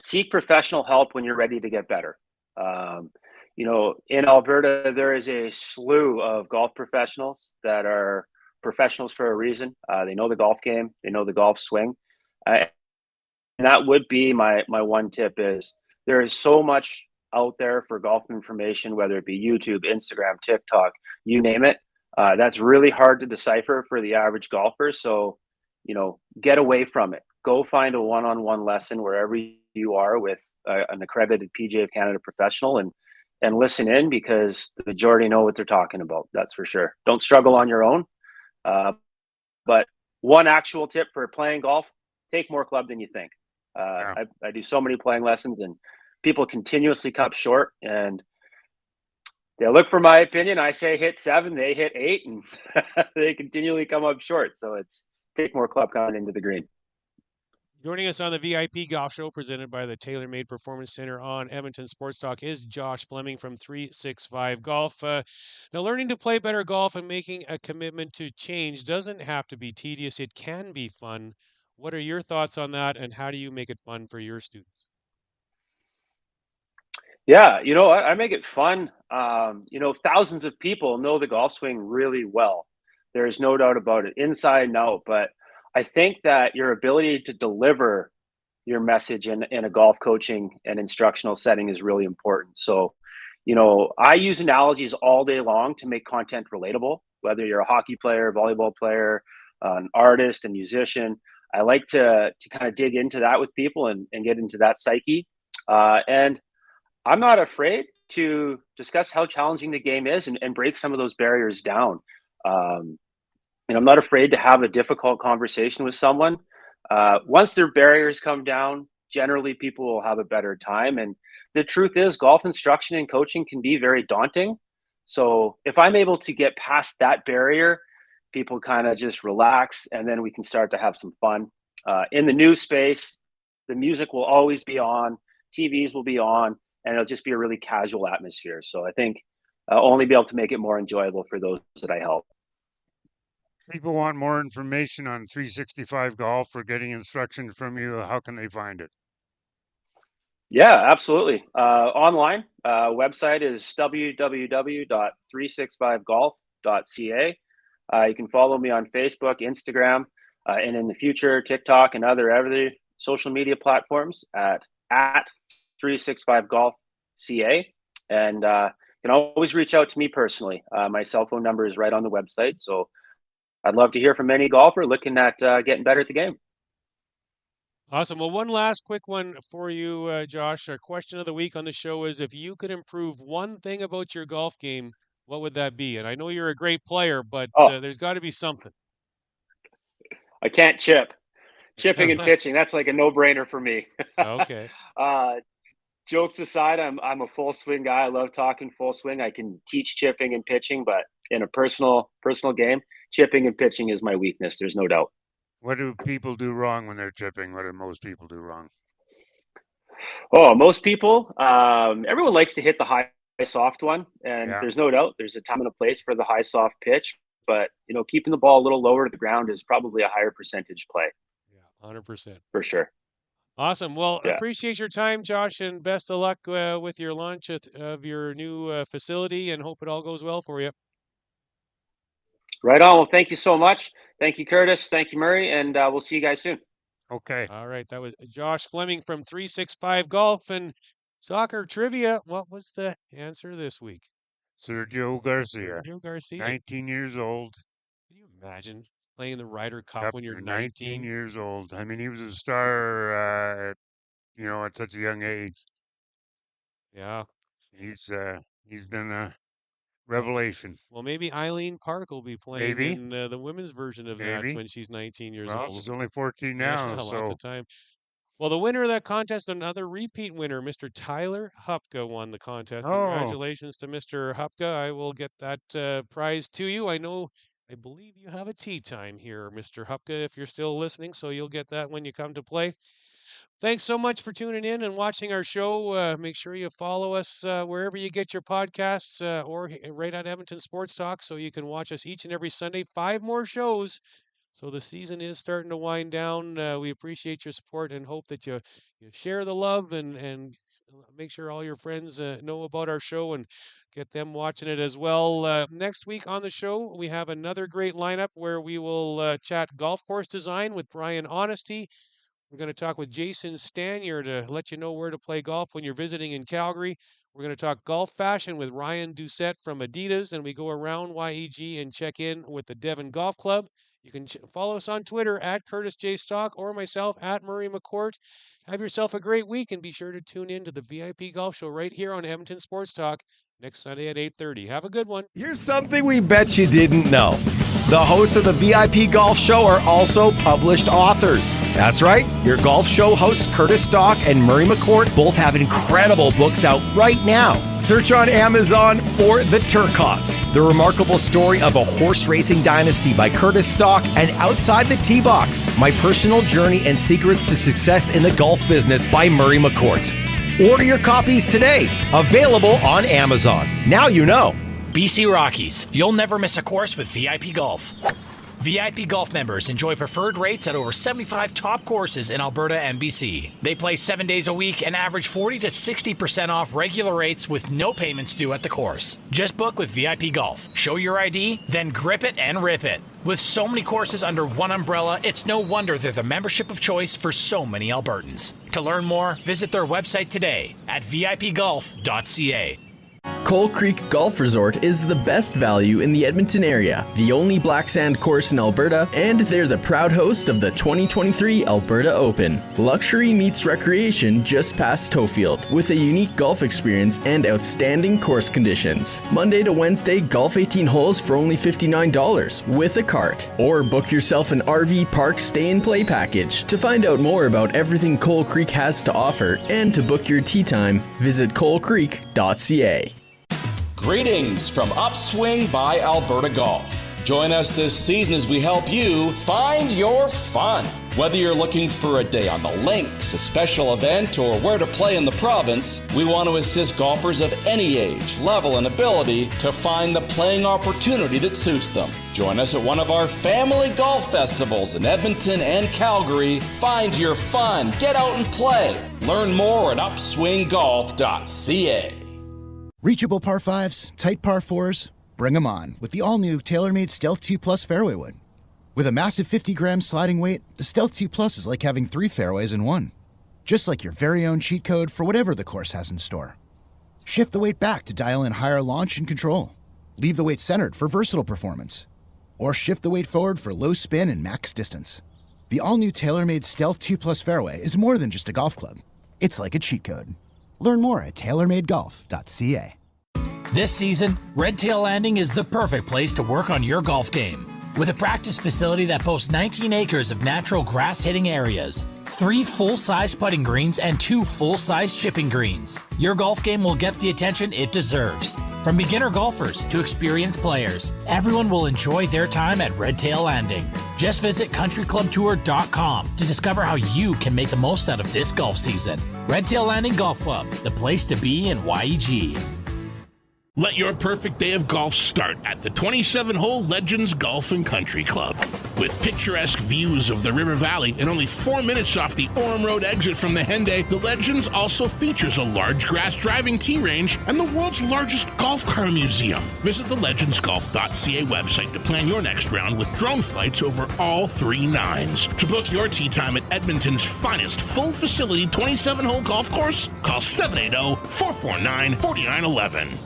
seek professional help when you're ready to get better. In Alberta, there is a slew of golf professionals that are professionals for a reason. They know the golf game, they know the golf swing. And that would be my one tip is there is so much out there for golf information, whether it be YouTube, Instagram, TikTok, you name it. That's really hard to decipher for the average golfer. So, get away from it. Go find a one-on-one lesson wherever you are with an accredited PGA of Canada professional and listen in because the majority know what they're talking about. That's for sure. Don't struggle on your own. But one actual tip for playing golf, take more club than you think. I do so many playing lessons and people continuously come up short and they look for my opinion. I say hit 7, they hit 8 and they continually come up short. So it's take more club coming into the green. Joining us on the VIP Golf Show presented by the TaylorMade Performance Center on Edmonton Sports Talk is Josh Fleming from 365 Golf. Now, learning to play better golf and making a commitment to change doesn't have to be tedious. It can be fun. What are your thoughts on that, and how do you make it fun for your students? Yeah, I make it fun. Thousands of people know the golf swing really well. There's no doubt about it, inside and out. But I think that your ability to deliver your message in a golf coaching and instructional setting is really important. So, I use analogies all day long to make content relatable, whether you're a hockey player, volleyball player, an artist, a musician. I like to kind of dig into that with people and get into that psyche. And I'm not afraid to discuss how challenging the game is and break some of those barriers down. And I'm not afraid to have a difficult conversation with someone. Once their barriers come down, generally people will have a better time. And the truth is, golf instruction and coaching can be very daunting. So if I'm able to get past that barrier, people kind of just relax and then we can start to have some fun. In the news space, the music will always be on, TVs will be on, and it'll just be a really casual atmosphere. So I think I'll only be able to make it more enjoyable for those that I help. People want more information on 365 Golf or getting instruction from you. How can they find it? Yeah, absolutely. Online, website is www.365golf.ca. You can follow me on Facebook, Instagram, and in the future, TikTok and other social media platforms at 365golf.ca. And you can always reach out to me personally. My cell phone number is right on the website. So I'd love to hear from any golfer looking at getting better at the game. Awesome. Well, one last quick one for you, Josh. Our question of the week on the show is if you could improve one thing about your golf game, what would that be? And I know you're a great player, but there's got to be something. I can't chip. Chipping and pitching, that's like a no-brainer for me. Okay. Jokes aside, I'm a full swing guy. I love talking full swing. I can teach chipping and pitching, but in a personal game, chipping and pitching is my weakness. There's no doubt. What do people do wrong when they're chipping? What do most people do wrong? Oh, most people, everyone likes to hit the high soft one, and there's no doubt there's a time and a place for the high soft pitch, but keeping the ball a little lower to the ground is probably a higher percentage play. 100%. For sure. Awesome. Well, appreciate your time, Josh, and best of luck with your launch of your new facility, and hope it all goes well for you. Right on. Well, thank you so much. Thank you, Curtis. Thank you, Murray, and we'll see you guys soon. Okay. All right. That was Josh Fleming from 365 Golf. And soccer trivia. What was the answer this week? Sergio Garcia. 19 years old. Can you imagine playing the Ryder Cup when you're 19 years old? I mean, he was a star, at such a young age. Yeah. He's been a revelation. Well, maybe Eileen Park will be playing in the women's version of that when she's 19 years old. She's only 14 now. Yeah, so lots of time. Well, the winner of that contest, another repeat winner, Mr. Tyler Hupka won the contest. Congratulations to Mr. Hupka. I will get that prize to you. I believe you have a tea time here, Mr. Hupka, if you're still listening, so you'll get that when you come to play. Thanks so much for tuning in and watching our show. Make sure you follow us wherever you get your podcasts or right at Edmonton Sports Talk so you can watch us each and every Sunday. 5 more shows. So the season is starting to wind down. We appreciate your support and hope that you share the love and make sure all your friends know about our show and get them watching it as well. Next week on the show, we have another great lineup where we will chat golf course design with Brian Honesty. We're going to talk with Jason Stanier to let you know where to play golf when you're visiting in Calgary. We're going to talk golf fashion with Ryan Doucette from Adidas, and we go around YEG and check in with the Devon Golf Club. You can follow us on Twitter at Curtis J. Stock or myself at Murray McCourt. Have yourself a great week, and be sure to tune in to the VIP Golf Show right here on Edmonton Sports Talk next Sunday at 8:30. Have a good one. Here's something we bet you didn't know. The hosts of the VIP Golf Show are also published authors. That's right. Your golf show hosts Curtis Stock and Murray McCourt both have incredible books out right now. Search on Amazon for The Turcottes, the remarkable story of a horse racing dynasty by Curtis Stock, and Outside the Tee Box, my personal journey and secrets to success in the golf business by Murray McCourt. Order your copies today. Available on Amazon. Now you know. BC Rockies. You'll never miss a course with VIP Golf. VIP Golf members enjoy preferred rates at over 75 top courses in Alberta and BC. They play 7 days a week and average 40 to 60% off regular rates with no payments due at the course. Just book with VIP Golf. Show your ID, then grip it and rip it. With so many courses under one umbrella, it's no wonder they're the membership of choice for so many Albertans. To learn more, visit their website today at vipgolf.ca. Coal Creek Golf Resort is the best value in the Edmonton area, the only black sand course in Alberta, and they're the proud host of the 2023 Alberta Open. Luxury meets recreation just past Tofield, with a unique golf experience and outstanding course conditions. Monday to Wednesday, golf 18 holes for only $59 with a cart. Or book yourself an RV park stay and play package. To find out more about everything Coal Creek has to offer and to book your tee time, visit coalcreek.ca. Greetings from Upswing by Alberta Golf. Join us this season as we help you find your fun. Whether you're looking for a day on the links, a special event, or where to play in the province, we want to assist golfers of any age, level, and ability to find the playing opportunity that suits them. Join us at one of our family golf festivals in Edmonton and Calgary. Find your fun, get out and play. Learn more at upswinggolf.ca. Reachable par 5s, tight par 4s, bring them on with the all-new TaylorMade Stealth 2 Plus fairway wood. With a massive 50-gram sliding weight, the Stealth 2 Plus is like having 3 fairways in one. Just like your very own cheat code for whatever the course has in store. Shift the weight back to dial in higher launch and control. Leave the weight centered for versatile performance. Or shift the weight forward for low spin and max distance. The all-new TaylorMade Stealth 2 Plus fairway is more than just a golf club. It's like a cheat code. Learn more at TaylorMadeGolf.ca. This season, Red Tail Landing is the perfect place to work on your golf game. With a practice facility that boasts 19 acres of natural grass-hitting areas, 3 full-size putting greens, and 2 full-size chipping greens, your golf game will get the attention it deserves. From beginner golfers to experienced players, everyone will enjoy their time at Redtail Landing. Just visit countryclubtour.com to discover how you can make the most out of this golf season. Redtail Landing Golf Club, the place to be in YEG. Let your perfect day of golf start at the 27-hole Legends Golf and Country Club. With picturesque views of the River Valley and only 4 minutes off the Orem Road exit from the Henday, the Legends also features a large grass driving tee range and the world's largest golf car museum. Visit the legendsgolf.ca website to plan your next round with drone flights over all 3 nines. To book your tee time at Edmonton's finest full-facility 27-hole golf course, call 780-449-4911.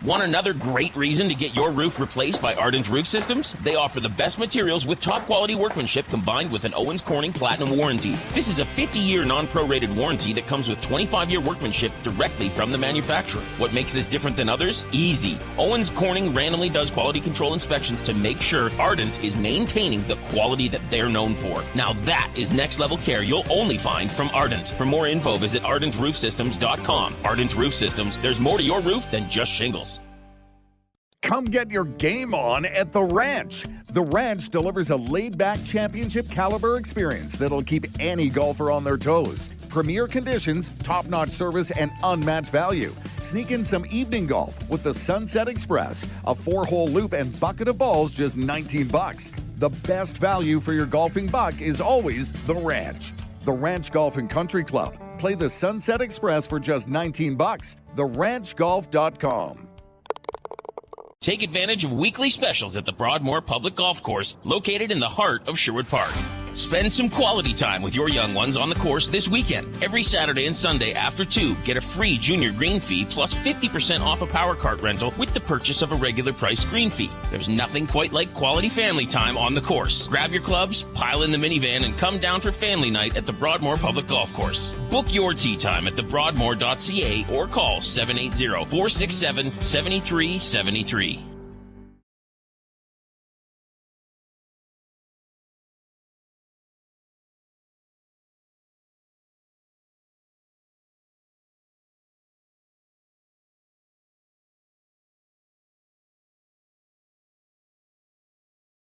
Want another great reason to get your roof replaced by Ardent Roof Systems? They offer the best materials with top quality workmanship combined with an Owens Corning Platinum warranty. This is a 50-year non-prorated warranty that comes with 25-year workmanship directly from the manufacturer. What makes this different than others? Easy. Owens Corning randomly does quality control inspections to make sure Ardent is maintaining the quality that they're known for. Now that is next level care you'll only find from Ardent. For more info, visit ardentroofsystems.com. Ardent Roof Systems, there's more to your roof than just shingles. Come get your game on at The Ranch. The Ranch delivers a laid-back championship caliber experience that'll keep any golfer on their toes. Premier conditions, top-notch service, and unmatched value. Sneak in some evening golf with the Sunset Express. A 4-hole loop and bucket of balls, just $19. The best value for your golfing buck is always The Ranch. The Ranch Golf and Country Club. Play the Sunset Express for just $19. TheRanchGolf.com. Take advantage of weekly specials at the Broadmoor Public Golf Course, located in the heart of Sherwood Park. Spend some quality time with your young ones on the course this weekend. Every Saturday and Sunday after 2, get a free junior green fee plus 50% off a power cart rental with the purchase of a regular price green fee. There's nothing quite like quality family time on the course. Grab your clubs, pile in the minivan, and come down for family night at the Broadmoor Public Golf Course. Book your tee time at thebroadmoor.ca or call 780-467-7373.